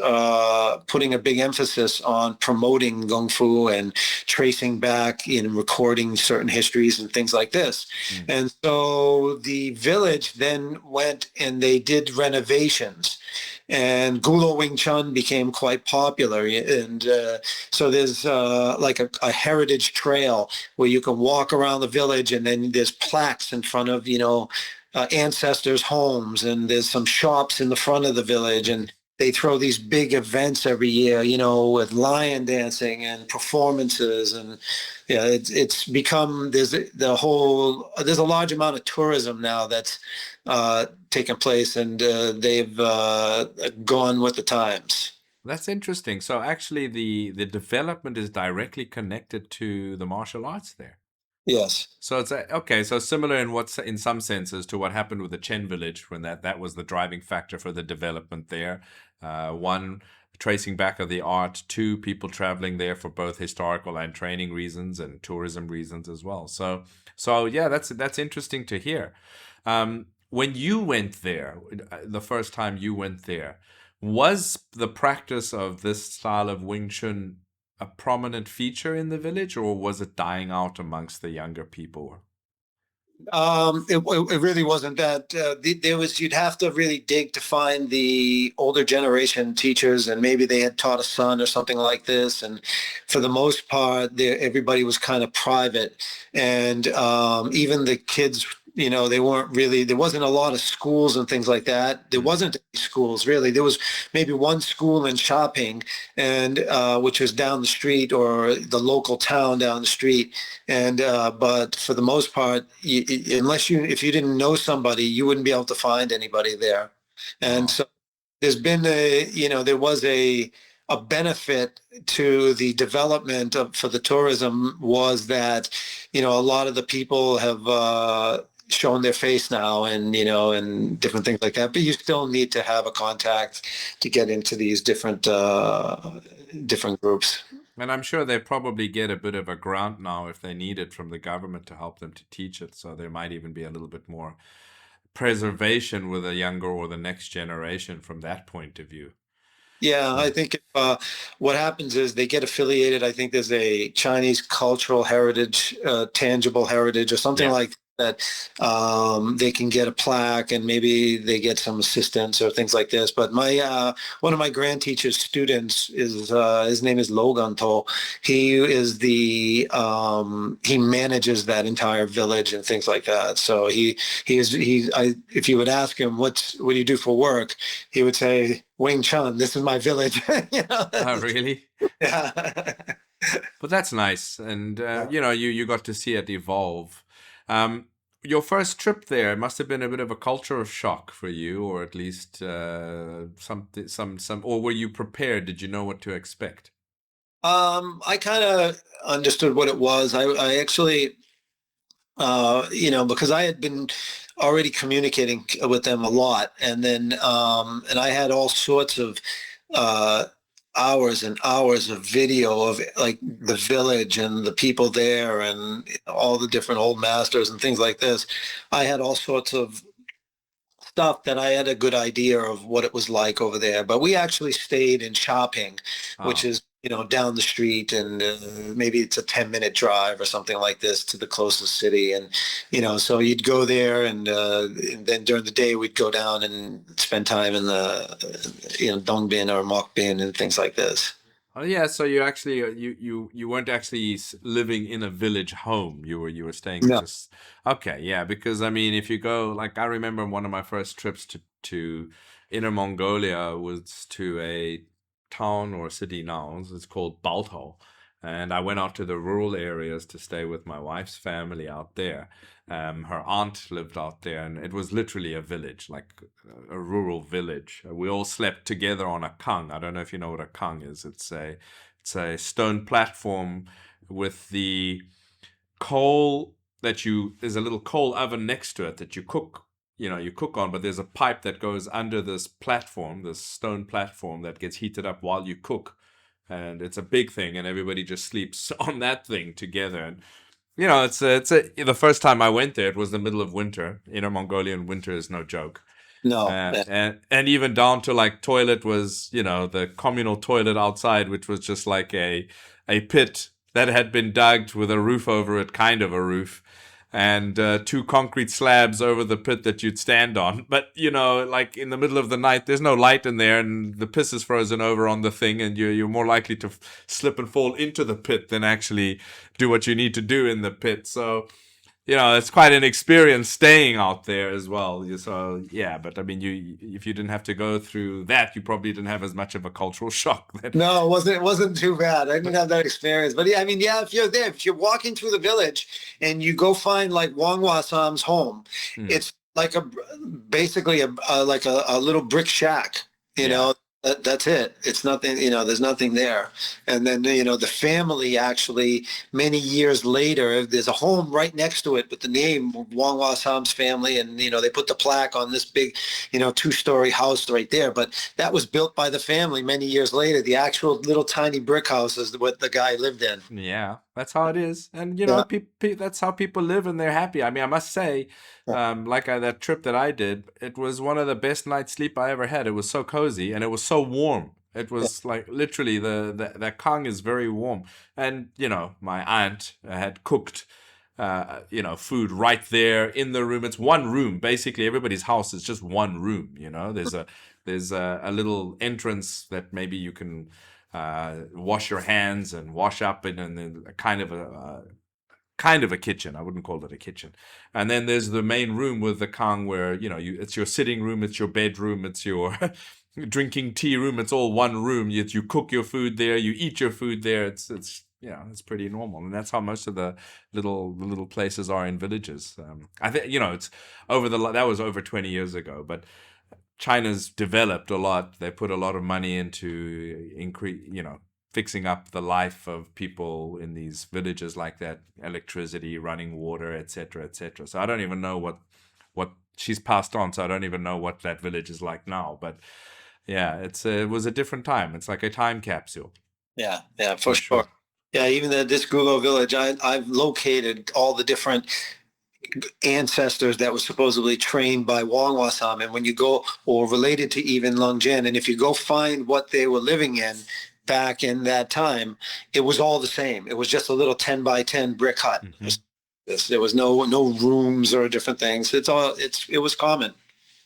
B: putting a big emphasis on promoting Kung Fu and tracing back in recording certain histories and things like this. And so the village then went and they did renovations. And Gulao Wing Chun became quite popular. And so there's like a heritage trail where you can walk around the village, and then there's plaques in front of, ancestors' homes, and there's some shops in the front of the village, and they throw these big events every year, with lion dancing and performances. And yeah, it's become, there's a large amount of tourism now that's taken place, and they've gone with the times.
A: That's interesting. So actually the development is directly connected to the martial arts there.
B: Yes.
A: So it's okay. So similar in some senses to what happened with the Chen village when that was the driving factor for the development there. One, tracing back of the art. Two, people traveling there for both historical and training reasons and tourism reasons as well. So yeah, that's interesting to hear. When you went there, the first time you went there, was the practice of this style of Wing Chun a prominent feature in the village, or was it dying out amongst the younger people?
B: It really wasn't that. You'd have to really dig to find the older generation teachers, and maybe they had taught a son or something like this. And for the most part, everybody was kind of private, and even the kids, they weren't really. There wasn't a lot of schools and things like that. There wasn't any schools really. There was maybe one school in Shopping, and which was down the street, or the local town down the street. And but for the most part, if you didn't know somebody, you wouldn't be able to find anybody there. And so there was a benefit to the development for the tourism, was that, a lot of the people have shown their face now, and and different things like that. But you still need to have a contact to get into these different groups.
A: And I'm sure they probably get a bit of a grant now if they need it from the government to help them to teach it. So there might even be a little bit more preservation with a younger or the next generation from that point of view.
B: Yeah, I think what happens is they get affiliated. I think there's a Chinese cultural heritage, tangible heritage, or something like that. They can get a plaque, and maybe they get some assistance or things like this. But one of my grand teacher's students is his name is Logan To. He is he manages that entire village and things like that. So if you would ask him what do you do for work, he would say, Wing Chun, this is my village.
A: Oh, really?
B: Yeah.
A: But that's nice. And, you got to see it evolve. Your first trip there must have been a bit of a culture shock for you, or at least or were you prepared? Did you know what to expect?
B: I kind of understood what it was. I actually, because I had been already communicating with them a lot, and then and I had all sorts of hours and hours of video of like the village and the people there, and all the different old masters and things like this. I had all sorts of stuff that I had a good idea of what it was like over there. But we actually stayed in Shopping, which is down the street, and maybe it's a 10-minute drive or something like this to the closest city. And, so you'd go there, and then during the day we'd go down and spend time in the, Dongbin or Mokbin and things like this.
A: Oh yeah, so you actually you weren't actually living in a village home. You were staying
B: No,
A: just okay, yeah. Because I mean, if you go like I remember one of my first trips to Inner Mongolia was to a town or city now. It's called Balto, and I went out to the rural areas to stay with my wife's family out there. Her aunt lived out there, and it was literally a village, like a rural village. We all slept together on a kang. I don't know if you know what a kang is. It's a stone platform with the coal that there's a little coal oven next to it that you cook. You cook on, but there's a pipe that goes under this platform, this stone platform that gets heated up while you cook, and it's a big thing, and everybody just sleeps on that thing together. And the first time I went there, it was the middle of winter. Inner Mongolian winter is no joke.
B: no.
A: And even down to like toilet was, the communal toilet outside, which was just like a pit that had been dug with a roof over it, kind of a roof, and two concrete slabs over the pit that you'd stand on. But, like in the middle of the night, there's no light in there, and the piss is frozen over on the thing, and you're more likely to slip and fall into the pit than actually do what you need to do in the pit. So, it's quite an experience staying out there as well. So yeah, but I mean, if you didn't have to go through that, you probably didn't have as much of a cultural shock.
B: No, it wasn't too bad. I didn't have that experience. But yeah, I mean, yeah, if you're there, if you're walking through the village and you go find like Wang Wasam's home,
A: Hmm.
B: it's like basically like a little brick shack, you
A: Yeah.
B: know. That's it. It's nothing, there's nothing there. And then, the family actually, many years later, there's a home right next to it with the name Wang Wasam's family. And, they put the plaque on this big, two-story house right there. But that was built by the family many years later. The actual little tiny brick house is what the guy lived in.
A: Yeah, that's how it is, and
B: Yeah.
A: that's how people live, and they're happy. I mean, I must say, that trip that I did, it was one of the best night's sleep I ever had. It was so cozy, and it was so warm. It
B: Yeah.
A: was like literally the Kang is very warm, and my aunt had cooked. Food right there in the room. It's one room. Basically, everybody's house is just one room. There's a little entrance that maybe you can wash your hands and wash up in a kind of a kitchen. I wouldn't call it a kitchen. And then there's the main room with the kang where it's your sitting room, it's your bedroom, it's your drinking tea room. It's all one room. You cook your food there, you eat your food there. It's pretty normal, and that's how most of the little places are in villages. I think it's that was over 20 years ago, but China's developed a lot. They put a lot of money into fixing up the life of people in these villages like that, electricity, running water, etc., etc. So I don't even know what she's passed on. So I don't even know what that village is like now. But yeah, it was a different time. It's like a time capsule
B: Yeah, yeah, for
A: for
B: sure.
A: sure.
B: Yeah, even this Gulao village, I've located all the different ancestors that were supposedly trained by Wang Wasam, and when you go or related to even Longjin, and if you go find what they were living in back in that time, it was all the same. It was just a little 10 by 10 brick hut.
A: Hmm.
B: There was no rooms or different things. It was common.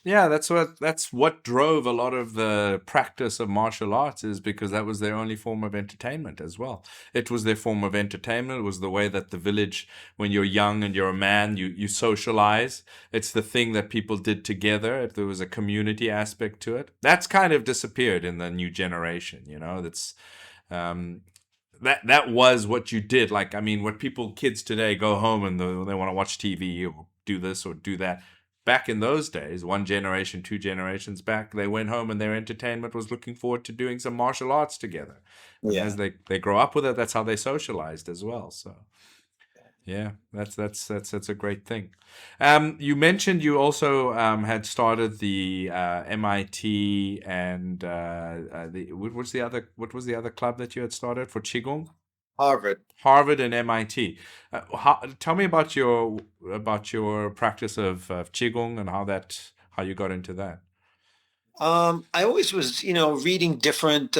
A: Yeah, that's what drove a lot of the practice of martial arts is because that was their only form of entertainment as well. It was their form of entertainment. It was the way that the village, when you're young and you're a man, you socialize. It's the thing that people did together. If there was a community aspect to it, that's kind of disappeared in the new generation. That's um, that was what you did. Like, I mean, what kids today go home and they want to watch TV or do this or do that. Back in those days, one generation, two generations back, they went home and their entertainment was looking forward to doing some martial arts together. And as
B: Yeah.
A: they grow up with it, that's how they socialized as well. So yeah, that's a great thing. You mentioned you also had started the MIT and what was the other club that you had started for Qigong?
B: Harvard.
A: Harvard and MIT. Tell me about your practice of Qigong and how you got into that.
B: I always was, reading different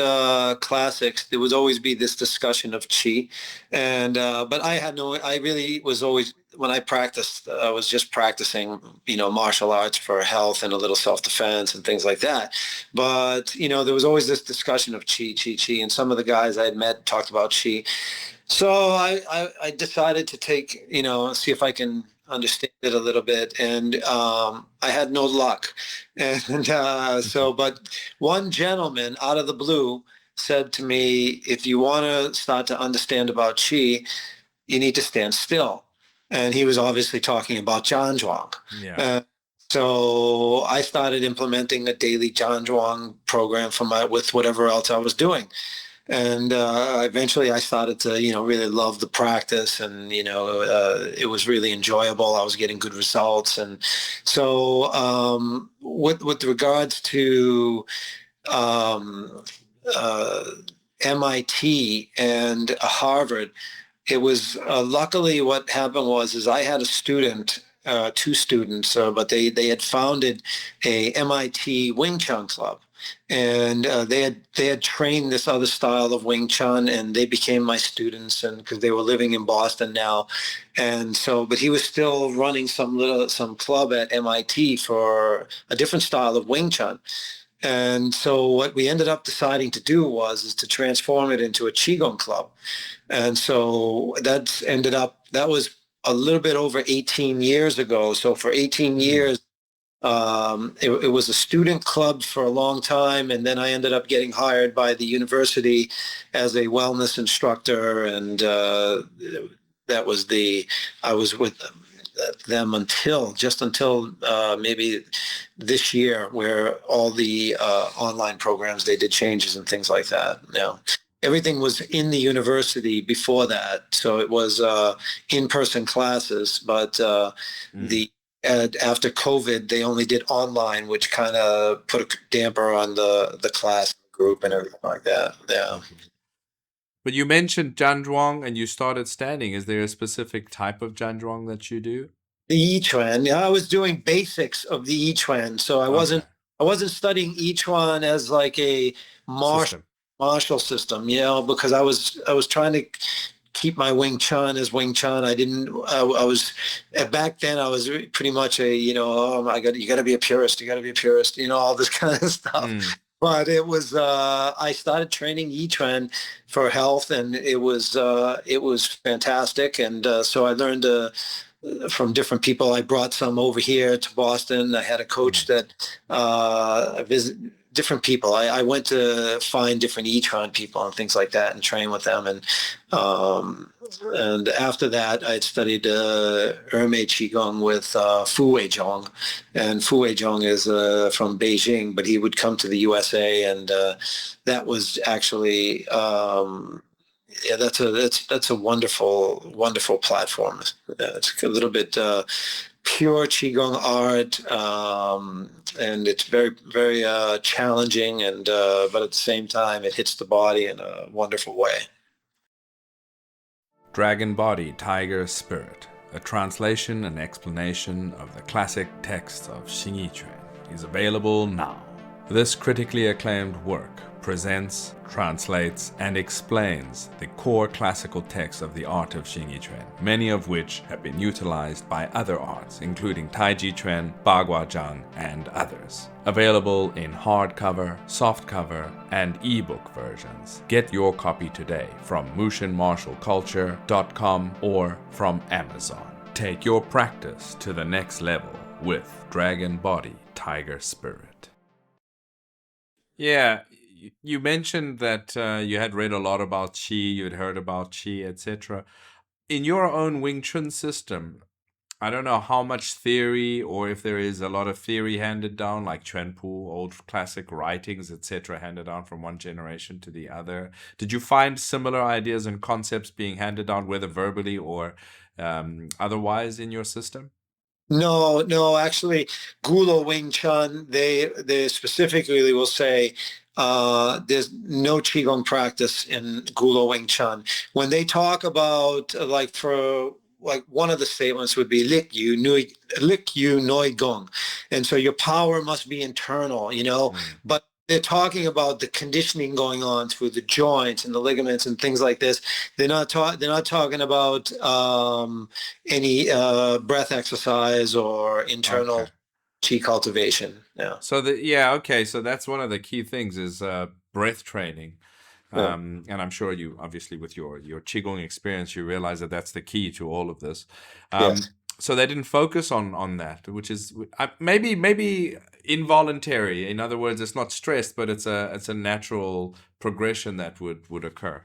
B: classics. There would always be this discussion of chi, and but I really was always when I practiced, I was just practicing, martial arts for health and a little self-defense and things like that. But there was always this discussion of chi, and some of the guys I had met talked about chi. So I decided to take, see if I can understand it a little bit. And I had no luck. And but one gentleman out of the blue said to me, if you want to start to understand about Qi, you need to stand still. And he was obviously talking about Zhan Zhuang.
A: Yeah.
B: So I started implementing a daily Zhan Zhuang program with whatever else I was doing. And eventually I started to, really love the practice, and, it was really enjoyable. I was getting good results. And so with regards to uh, MIT and Harvard, it was luckily what happened is I had a student, two students, but they had founded a MIT Wing Chun club, and they had trained this other style of Wing Chun, and they became my students, and because they were living in Boston now, and so but he was still running some club at MIT for a different style of Wing Chun. And so what we ended up deciding to do is to transform it into a Qigong club. And so that was a little bit over 18 years ago. So for 18 years, it was a student club for a long time. And then I ended up getting hired by the university as a wellness instructor. And I was with them until maybe this year, where all the online programs, they did changes and things like that. Everything was in the university before that, so it was in-person classes. But after COVID, they only did online, which kind of put a damper on the class group and everything like that. Yeah.
A: But you mentioned Zhan Zhuang and you started standing. Is there a specific type of Zhan Zhuang that you do?
B: The Yi-Chuan. Yeah, I was doing basics of the Yi-Chuan, so I wasn't studying Yi-Chuan as like a martial system, because I was trying to keep my Wing Chun as Wing Chun. I was back then I was pretty much oh my God, you got to be a purist, all this kind of stuff. But it was I started training Yi Chuan for health, and it was fantastic. And so I learned from different people. I brought some over here to Boston. I had a coach that visit different people. I went to find different Yi Chuan people and things like that and train with them. And after that, I had studied Ermei Qigong with Fu Weizhong. And Fu Weizhong is from Beijing, but he would come to the USA, and that was actually that's a wonderful platform. It's a little bit pure Qigong art, and it's very, very challenging, and but at the same time, it hits the body in a wonderful way.
A: Dragon Body, Tiger Spirit, a translation and explanation of the classic texts of Xing Yi Quan, is available now. This critically acclaimed work presents, translates, and explains the core classical texts of the art of Xing Yi Quan, many of which have been utilized by other arts, including Taiji Chuan, Bagua Zhang, and others. Available in hardcover, softcover, and ebook versions. Get your copy today from MushinMartialCulture.com or from Amazon. Take your practice to the next level with Dragon Body, Tiger Spirit. Yeah, you mentioned that you had read a lot about Qi, you had heard about Qi, etc. In your own Wing Chun system, I don't know how much theory, or if there is a lot of theory handed down, like Chuan Pu, old classic writings, etc., handed down from one generation to the other. Did you find similar ideas and concepts being handed down, whether verbally or otherwise, in your system?
B: No, actually, Gulao Wing Chun, they specifically will say there's no Qigong practice in Gulao Wing Chun. When they talk about, like, for like one of the statements would be lik yu noi gong. And so your power must be internal, but they're talking about the conditioning going on through the joints and the ligaments and things like this. They're not talking about any breath exercise or internal
A: Okay.
B: chi cultivation. Yeah.
A: So okay. So that's one of the key things is breath training.
B: Yeah.
A: And I'm sure you, obviously, with your Qigong experience, you realize that that's the key to all of this.
B: Yes.
A: So they didn't focus on that, which is maybe involuntary. In other words, it's not stressed, but it's a natural progression that would occur.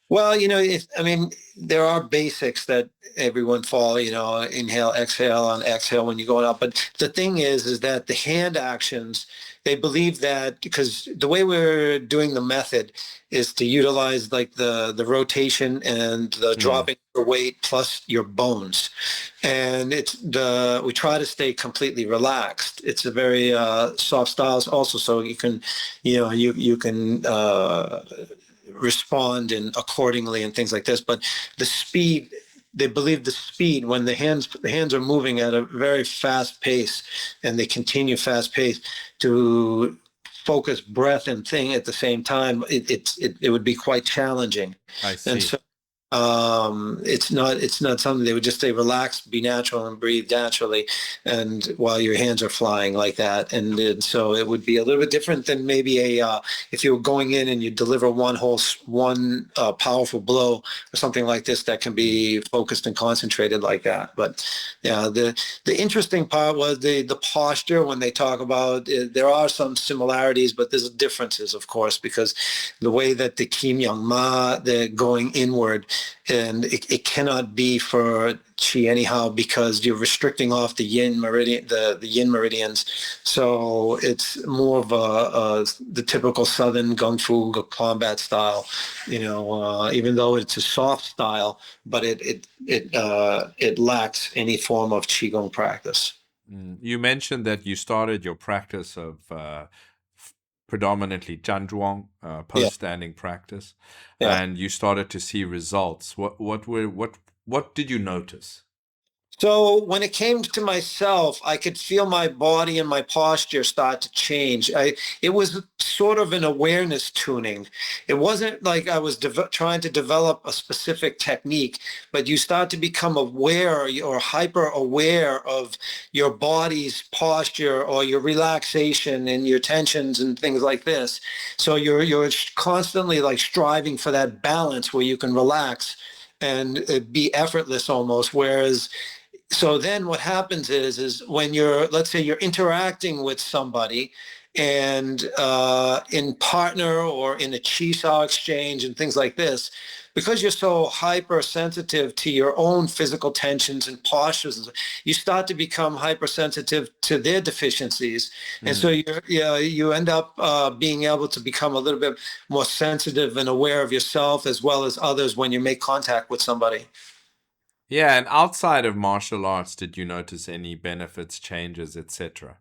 B: Well, I mean, there are basics that everyone follow, inhale, exhale, and exhale when you're going up. But the thing is that the hand actions, they believe that because the way we're doing the method is to utilize like the rotation and the dropping your weight plus your bones. And we try to stay completely relaxed. It's a very soft style also, so you can, you can, respond and accordingly and things like this. But the speed, they believe the speed when the hands are moving at a very fast pace, and they continue fast pace to focus breath and thing at the same time, it would be quite challenging.
A: I
B: And
A: see.
B: so it's not something they would just say relax, be natural, and breathe naturally, and while your hands are flying like that. And so it would be a little bit different than maybe if you were going in and you deliver one powerful blow or something like this that can be focused and concentrated like that. But yeah, the interesting part was the posture. When they talk about it, there are some similarities, but there's differences, of course, because the way that the Kim Yang Ma, they're going inward, and it cannot be for Qi anyhow, because you're restricting off the Yin meridian, the Yin meridians. So it's more of the typical Southern Kung Fu combat style, even though it's a soft style, but it lacks any form of Qigong practice.
A: You mentioned that you started your practice of predominantly Zhan Zhuang,
B: Yeah,
A: post-standing practice,
B: yeah.
A: and you started to see results. What did you notice?
B: So when it came to myself, I could feel my body and my posture start to change. It was sort of an awareness tuning. It wasn't like I was trying to develop a specific technique, but you start to become aware or hyper aware of your body's posture or your relaxation and your tensions and things like this. So you're constantly like striving for that balance where you can relax and be effortless almost. Whereas so then what happens is when let's say you're interacting with somebody, and in partner or in a chi sao exchange and things like this, because you're so hypersensitive to your own physical tensions and postures, you start to become hypersensitive to their deficiencies. And so you end up being able to become a little bit more sensitive and aware of yourself as well as others when you make contact with somebody.
A: Yeah, and outside of martial arts, did you notice any benefits, changes, etc.?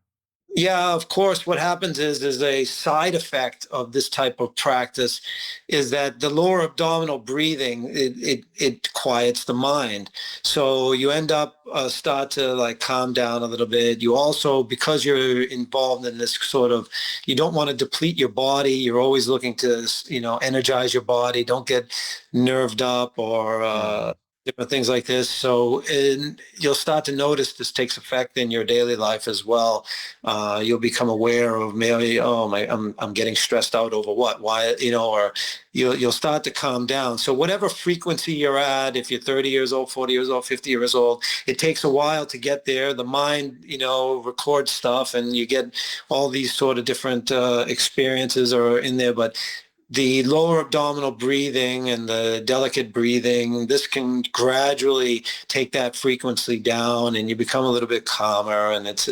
B: Yeah, of course. What happens is a side effect of this type of practice is that the lower abdominal breathing, it quiets the mind. So you end up start to like calm down a little bit. You also, because you're involved in this sort of, you don't want to deplete your body. You're always looking to, energize your body. Don't get nerved up or different things like this. So you'll start to notice this takes effect in your daily life as well. You'll become aware of maybe, I'm getting stressed out over why, or you'll start to calm down. So whatever frequency you're at, if you're 30 years old, 40 years old, 50 years old, it takes a while to get there. The mind, records stuff, and you get all these sort of different experiences are in there. But the lower abdominal breathing and the delicate breathing, this can gradually take that frequency down, and you become a little bit calmer, and it's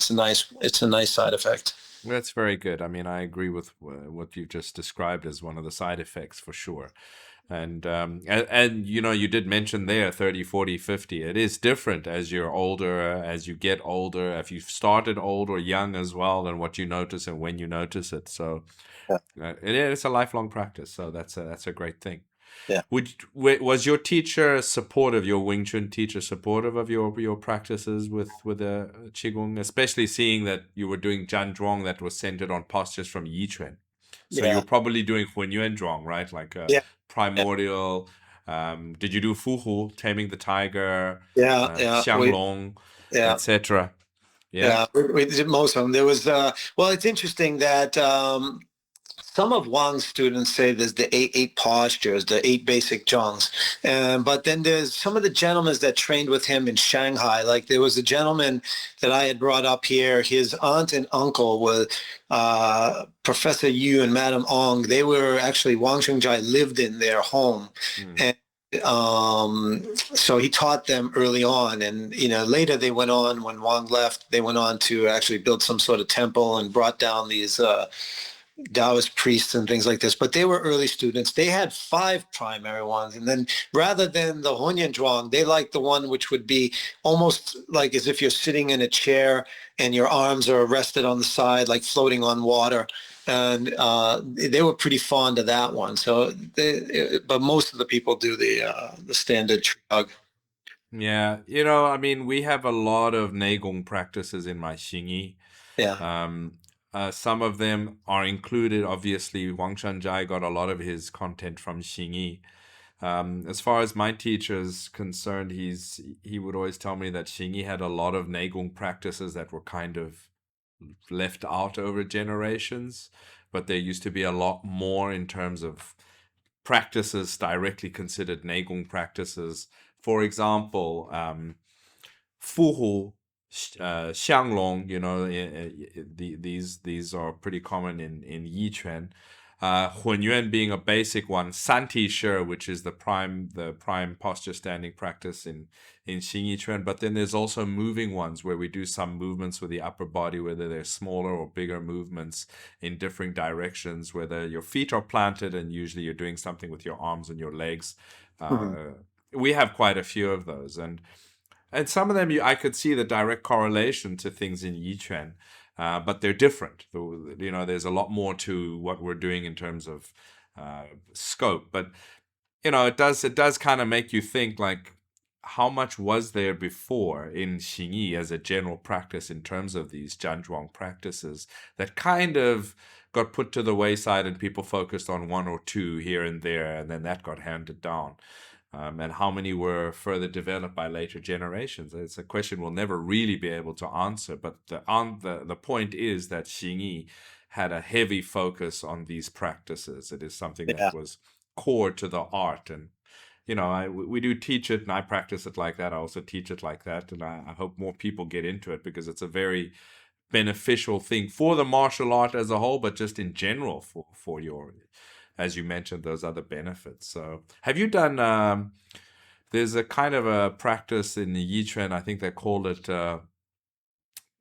B: a nice side effect.
A: That's very good. I mean, I agree with what you've just described as one of the side effects for sure. And you did mention there 30, 40, 50. It is different as you're older, as you get older, if you've started old or young as well, and what you notice and when you notice it. So it's a lifelong practice. So that's a great thing.
B: Yeah.
A: Was your teacher supportive, your Wing Chun teacher supportive of your practices with the Qigong, especially seeing that you were doing Zhan Zhuang that was centered on postures from Yi Chuan? So you
B: Yeah.
A: were probably doing Hunyuan Zhuang, right? Like a
B: Yeah.
A: primordial. Did you do Fuhu, Taming the Tiger,
B: Yeah. Yeah.
A: Xianglong,
B: Yeah.
A: etc.? Yeah.
B: Yeah. We did most of them. There was, well, it's interesting that some of Wang's students say there's the eight postures, the 8 basic zhongs. But then there's some of the gentlemen that trained with him in Shanghai. Like there was a gentleman that I had brought up here. His aunt and uncle were Professor Yu and Madame Ong. They were actually, Wang Shungjai lived in their home. And so he taught them early on, and later they went on, when Wang left, they went on to actually build some sort of temple and brought down these Taoist priests and things like this. But they were early students. They had 5 primary ones, and then rather than the Hunyuan Zhuang, they liked the one which would be almost like as if you're sitting in a chair and your arms are rested on the side, like floating on water. And they were pretty fond of that one. So, but most of the people do the standard shrug.
A: Yeah, I mean, we have a lot of Neigong practices in my Xingyi.
B: Yeah.
A: Some of them are included. Obviously, Wang Shanjai got a lot of his content from Xingyi. As far as my teacher is concerned, he would always tell me that Xingyi had a lot of Neigong practices that were kind of left out over generations, but there used to be a lot more in terms of practices directly considered Neigong practices. For example, Fuhu, Xianglong, these are pretty common in Yi Chuan. Hunyuan being a basic one, Santi Shi, which is the prime posture standing practice in Xing Yi Chuan. But then there's also moving ones where we do some movements with the upper body, whether they're smaller or bigger movements in different directions, whether your feet are planted and usually you're doing something with your arms and your legs. We have quite a few of those, and some of them I could see the direct correlation to things in Yi Chuan. But they're different. There's a lot more to what we're doing in terms of scope. But it does kind of make you think, like, how much was there before in Xingyi as a general practice in terms of these Zhan Zhuang practices that kind of got put to the wayside and people focused on 1 or 2 here and there, and then that got handed down. And how many were further developed by later generations? It's a question we'll never really be able to answer. But the point is that Xingyi had a heavy focus on these practices. It is something that was core to the art. And, we do teach it, and I practice it like that. I also teach it like that. And I hope more people get into it because it's a very beneficial thing for the martial art as a whole, but just in general for your, as you mentioned, those other benefits. So have you done, there's a kind of a practice in the Yi Chuan, I think they called it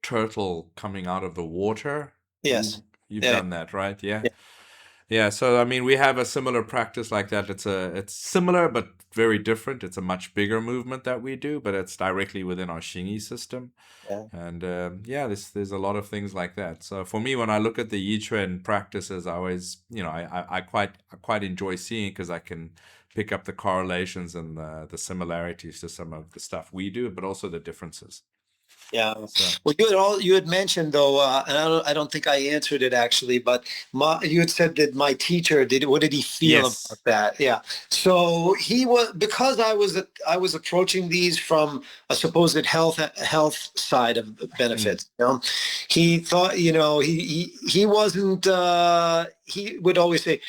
A: turtle coming out of the water.
B: Yes.
A: You've done that, right? Yeah. So, I mean, we have a similar practice like that. It's similar, but very different. It's a much bigger movement that we do, but it's directly within our Xingyi system.
B: Yeah.
A: And there's a lot of things like that. So for me, when I look at the Yi Chuan practices, I always, I quite enjoy seeing, because I can pick up the correlations and the similarities to some of the stuff we do, but also the differences.
B: Yeah. So. Well, you had mentioned, though, and I don't think I answered it actually, but you had said that my teacher what did he feel about that? Yeah. So he was, because I was approaching these from a supposed health side of benefits. He thought, he wasn't. He would always say,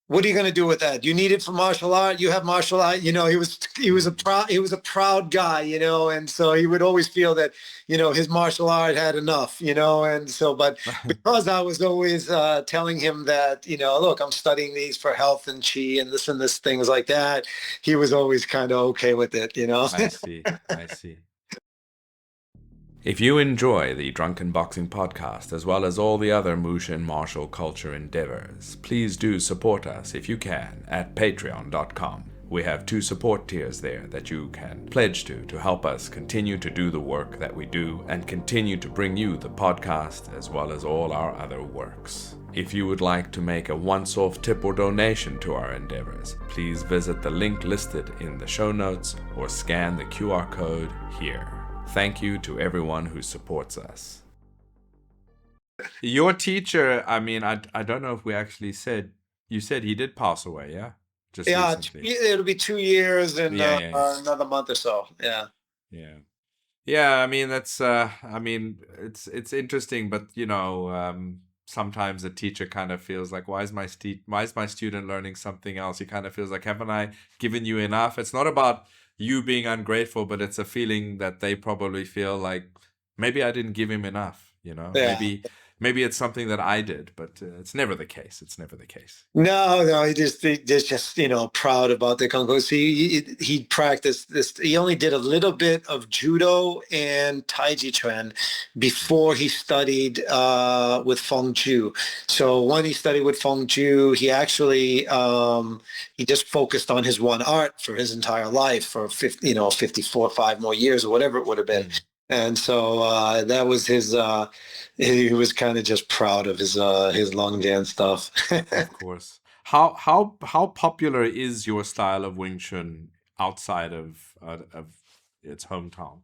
B: what are you going to do with that? You need it for martial art. You have martial art. He was a proud guy, and so he would always feel that, his martial art had enough, and so, but because I was always telling him that, look, I'm studying these for health and chi and this things like that, he was always kind of okay with it,
A: I see. If you enjoy the Drunken Boxing podcast, as well as all the other Mushin martial culture endeavors, please do support us if you can at patreon.com. We have 2 support tiers there that you can pledge to help us continue to do the work that we do and continue to bring you the podcast as well as all our other works. If you would like to make a once-off tip or donation to our endeavors, please visit the link listed in the show notes or scan the QR code here. Thank you to everyone who supports us. Your teacher, I mean, I don't know if we actually said, you said he did pass away, yeah? Just recently.
B: It'll be 2 years and another month or so. Yeah.
A: Yeah, I mean that's it's interesting, but sometimes a teacher kind of feels like, why is my student learning something else? He kind of feels like, haven't I given you enough? It's not about you being ungrateful, but it's a feeling that they probably feel like, maybe I didn't give him enough,
B: Yeah.
A: Maybe it's something that I did, but it's never the case.
B: No, he's just proud about the kung fu. See, he practiced this. He only did a little bit of judo and taiji chuan before he studied with Feng Ju. So when he studied with Feng Ju, he actually he just focused on his one art for his entire life for 5 more years or whatever it would have been. And so that was his. He was kind of just proud of his long dance stuff.
A: Of course. How popular is your style of Wing Chun outside of its hometown?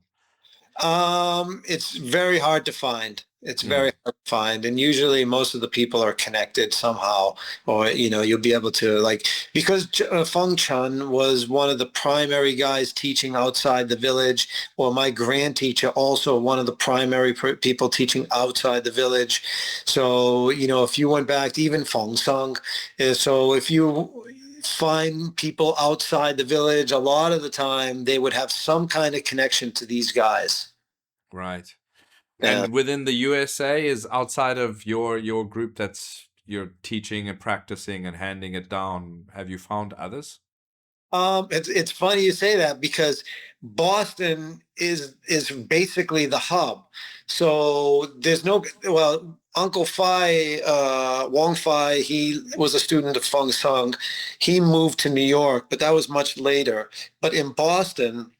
B: It's very hard to find. It's very hard to find, and usually most of the people are connected somehow, or you'll be able to because Fung Chun was one of the primary guys teaching outside the village, or my grand teacher also one of the primary people teaching outside the village. So if you went back to even Feng Sung, so if you find people outside the village, a lot of the time they would have some kind of connection to these guys.
A: Right. And within the USA, is outside of your group that's you're teaching and practicing and handing it down, have you found others?
B: It's funny you say that, because Boston is basically the hub. So there's Uncle Phi, Wong Phi, he was a student of Fung Sung. He moved to New York, but that was much later. But in Boston,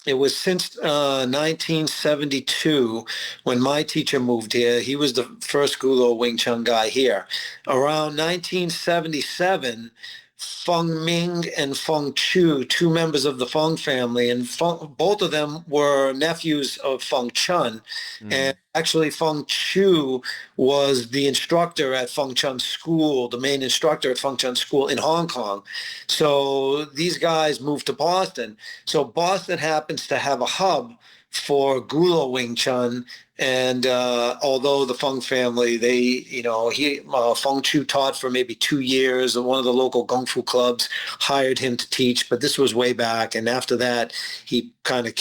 B: it was since 1972 when my teacher moved here. He was the first Gulao Wing Chun guy here. Around 1977, Feng Ming and Feng Chu, two members of the Feng family, and both of them were nephews of Feng Chun. And actually, Feng Chu was the instructor at Feng Chun School, the main instructor at Feng Chun School in Hong Kong. So these guys moved to Boston. So Boston happens to have a hub for Gulao Wing Chun, and although the Fung family, Feng Chu taught for maybe 2 years, and one of the local kung fu clubs hired him to teach, but this was way back, and after that, he kind of,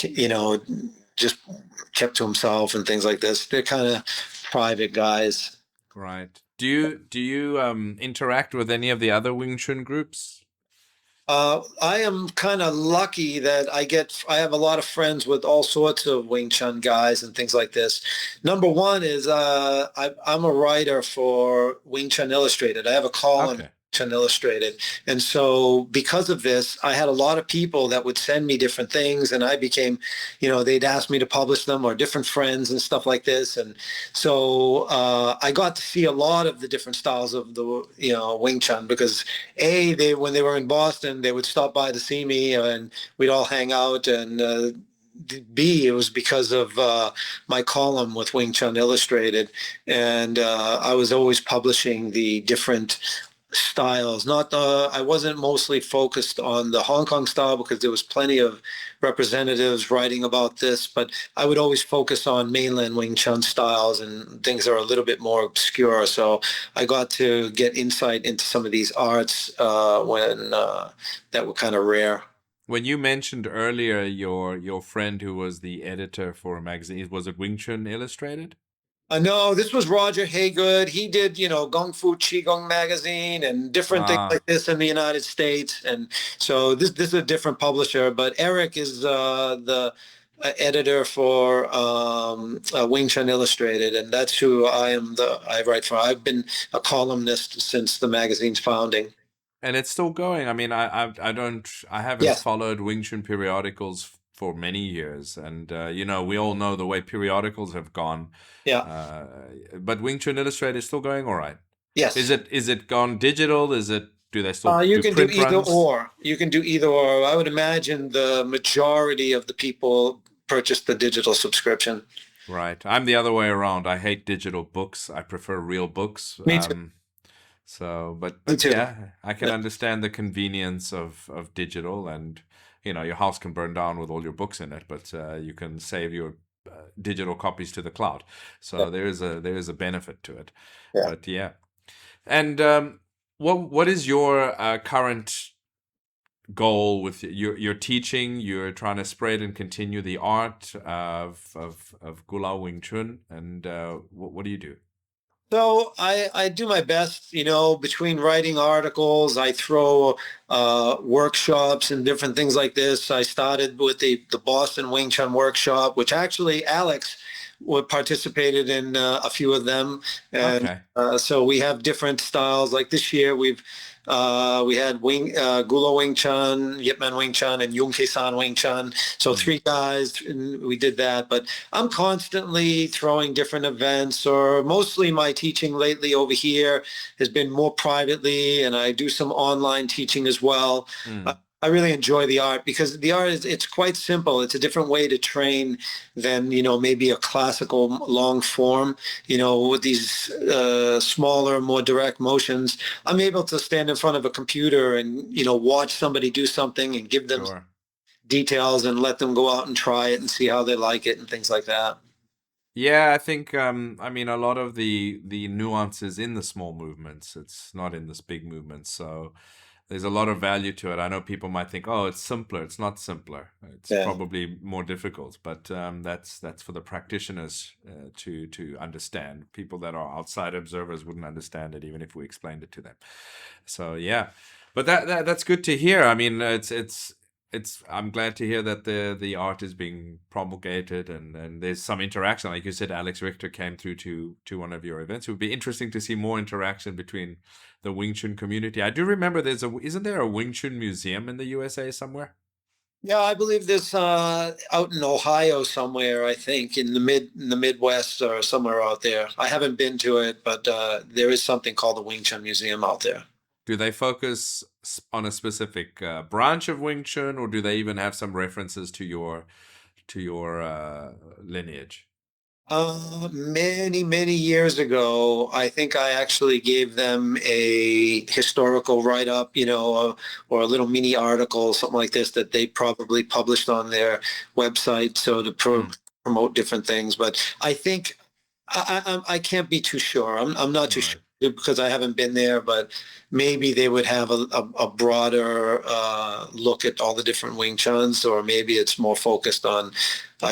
B: just kept to himself and things like this. They're kind of private guys.
A: Right. Do you interact with any of the other Wing Chun groups?
B: I am kind of lucky that I have a lot of friends with all sorts of Wing Chun guys and things like this. Number one is I'm a writer for Wing Chun Illustrated. I have a column. Okay. Chun Illustrated. And so because of this, I had a lot of people that would send me different things, and I became, they'd ask me to publish them, or different friends and stuff like this. And so I got to see a lot of the different styles of the, Wing Chun, because when they were in Boston, they would stop by to see me, and we'd all hang out, and B, it was because of my column with Wing Chun Illustrated. And I was always publishing the different styles. I wasn't mostly focused on the Hong Kong style, because there was plenty of representatives writing about this, but I would always focus on mainland Wing Chun styles and things that are a little bit more obscure. So I got to get insight into some of these arts when that were kind of rare.
A: When you mentioned earlier your friend who was the editor for a magazine, was it Wing Chun Illustrated?
B: No, this was Roger Haygood. He did, Kung Fu Qigong magazine and different things like this in the United States. And so this is a different publisher, but Eric is the editor for Wing Chun Illustrated, and that's who I write for. I've been a columnist since the magazine's founding.
A: And it's still going. I mean, I haven't followed Wing Chun periodicals for many years, and we all know the way periodicals have gone.
B: Yeah.
A: But Wing Chun Illustrated is still going all right.
B: Yes.
A: Is it gone digital? Do they still
B: You
A: do
B: can do
A: print
B: either
A: runs?
B: or. You can do either or. I would imagine the majority of the people purchase the digital subscription.
A: Right. I'm the other way around. I hate digital books. I prefer real books.
B: Me too.
A: So,
B: Me
A: but
B: too.
A: yeah, I can
B: Yeah.
A: understand the convenience of digital, and your house can burn down with all your books in it, but you can save your digital copies to the cloud.
B: Yeah.
A: So there is a benefit to it.
B: Yeah.
A: But yeah, and what is your current goal with your teaching? You're trying to spread and continue the art of Gulao Wing Chun, and what do you do?
B: So I do my best, between writing articles, I throw workshops and different things like this. I started with the Boston Wing Chun workshop, which actually Alex participated in a few of them. And
A: Okay.
B: so we have different styles. Like this year, we had Gulao Wing Chun, Yip Man Wing Chun, and Yung San Wing Chun. So
A: Mm,
B: three guys, and we did that. But I'm constantly throwing different events, or mostly my teaching lately over here has been more privately, and I do some online teaching as well.
A: mm,
B: I really enjoy the art because the art it's quite simple. It's a different way to train than, maybe a classical long form, with these smaller, more direct motions. I'm able to stand in front of a computer and, watch somebody do something and give them
A: sure.
B: details and let them go out and try it and see how they like it and things like that.
A: Yeah, I think I mean a lot of the nuances in the small movements. It's not in this big movements. So there's a lot of value to it. I know people might think, "Oh, it's simpler." It's not simpler. It's
B: Yeah.
A: probably more difficult, but that's for the practitioners to understand. People that are outside observers wouldn't understand it even if we explained it to them. So yeah, but that's good to hear. I mean, it's I'm glad to hear that the art is being promulgated, and there's some interaction. Like you said, Alex Richter came through to one of your events. It would be interesting to see more interaction between the Wing Chun community. I do remember isn't there a Wing Chun museum in the USA somewhere?
B: Yeah, I believe there's out in Ohio somewhere, I think, in the Midwest or somewhere out there. I haven't been to it, but there is something called the Wing Chun Museum out there.
A: Do they focus on a specific branch of Wing Chun, or do they even have some references to your lineage?
B: Many, many years ago, I think I actually gave them a historical write-up, or a little mini article, something like this, that they probably published on their website, so to
A: Mm,
B: promote different things. But I think I can't be too sure. I'm not too
A: right.
B: sure because I haven't been there, but maybe they would have a broader look at all the different Wing Chuns, or maybe it's more focused on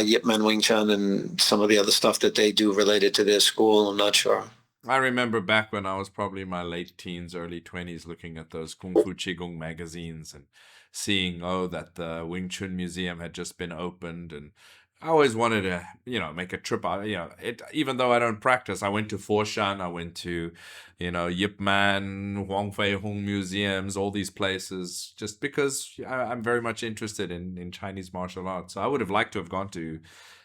B: Yip Man Wing Chun and some of the other stuff that they do related to their school. I'm not sure.
A: I remember back when I was probably in my late teens, early 20s, looking at those Kung Fu Qigong magazines and seeing, oh, that the Wing Chun Museum had just been opened. And I always wanted to, make a trip out. Even though I don't practice, I went to Foshan, I went to, Yip Man, Huang Fei Hong museums, all these places, just because I'm very much interested in Chinese martial arts. So I would have liked to have gone to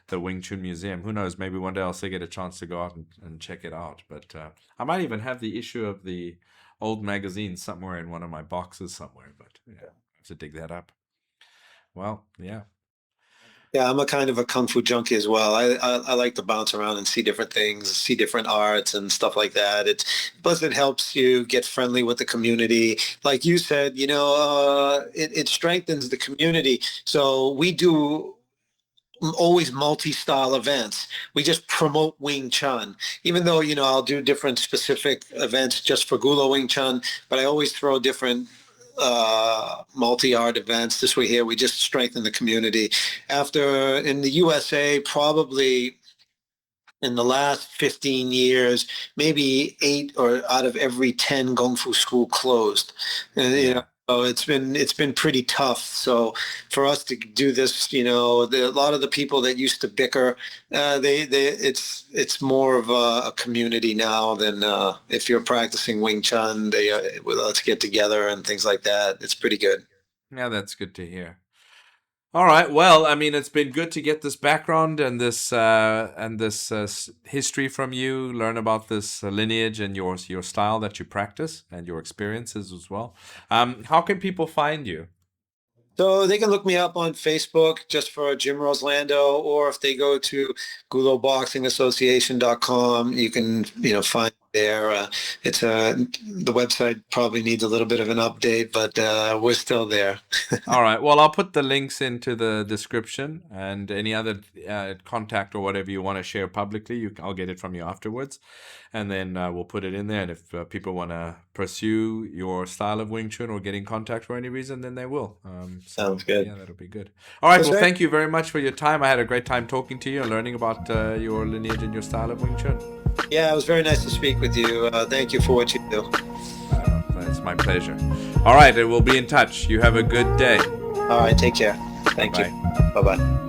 A: the Wing Chun Museum. Who knows? Maybe one day I'll still get a chance to go out and check it out. But I might even have the issue of the old magazine somewhere in one of my boxes somewhere. But yeah, I have to dig that up. Well, yeah.
B: Yeah, I'm a kind of a kung fu junkie as well. I like to bounce around and see different things, see different arts and stuff like that. Plus it helps you get friendly with the community. Like you said, it strengthens the community. So we do always multi-style events. We just promote Wing Chun, even though, I'll do different specific events just for Gulao Wing Chun, but I always throw different multi-art events. This way here, we just strengthen the community. After in the USA, probably in the last 15 years, maybe 8 or out of every 10 Kung Fu school closed. And,
A: Yeah.
B: so it's been pretty tough. So for us to do this, a lot of the people that used to bicker, it's more of a community now than if you're practicing Wing Chun. Well, let's get together and things like that. It's pretty good.
A: Yeah, that's good to hear. All right. Well, I mean, it's been good to get this background and this history from you. Learn about this lineage and your style that you practice and your experiences as well. How can people find you?
B: So they can look me up on Facebook just for Jim Roselando, or if they go to Gulao Boxing Association.com, you can, find there. The website probably needs a little bit of an update, but we're still there.
A: All right. Well, I'll put the links into the description, and any other contact or whatever you want to share publicly, I'll get it from you afterwards, and then we'll put it in there. And if people want to pursue your style of Wing Chun or get in contact for any reason, then they will.
B: Sounds good.
A: Yeah, that'll be good. All right. Well, thank you very much for your time. I had a great time talking to you and learning about your lineage and your style of Wing Chun.
B: Yeah, it was very nice to speak with you. Thank you for what you do.
A: It's my pleasure. All right, and we'll be in touch. You have a good day.
B: All right, take care. Thank you. Bye-bye.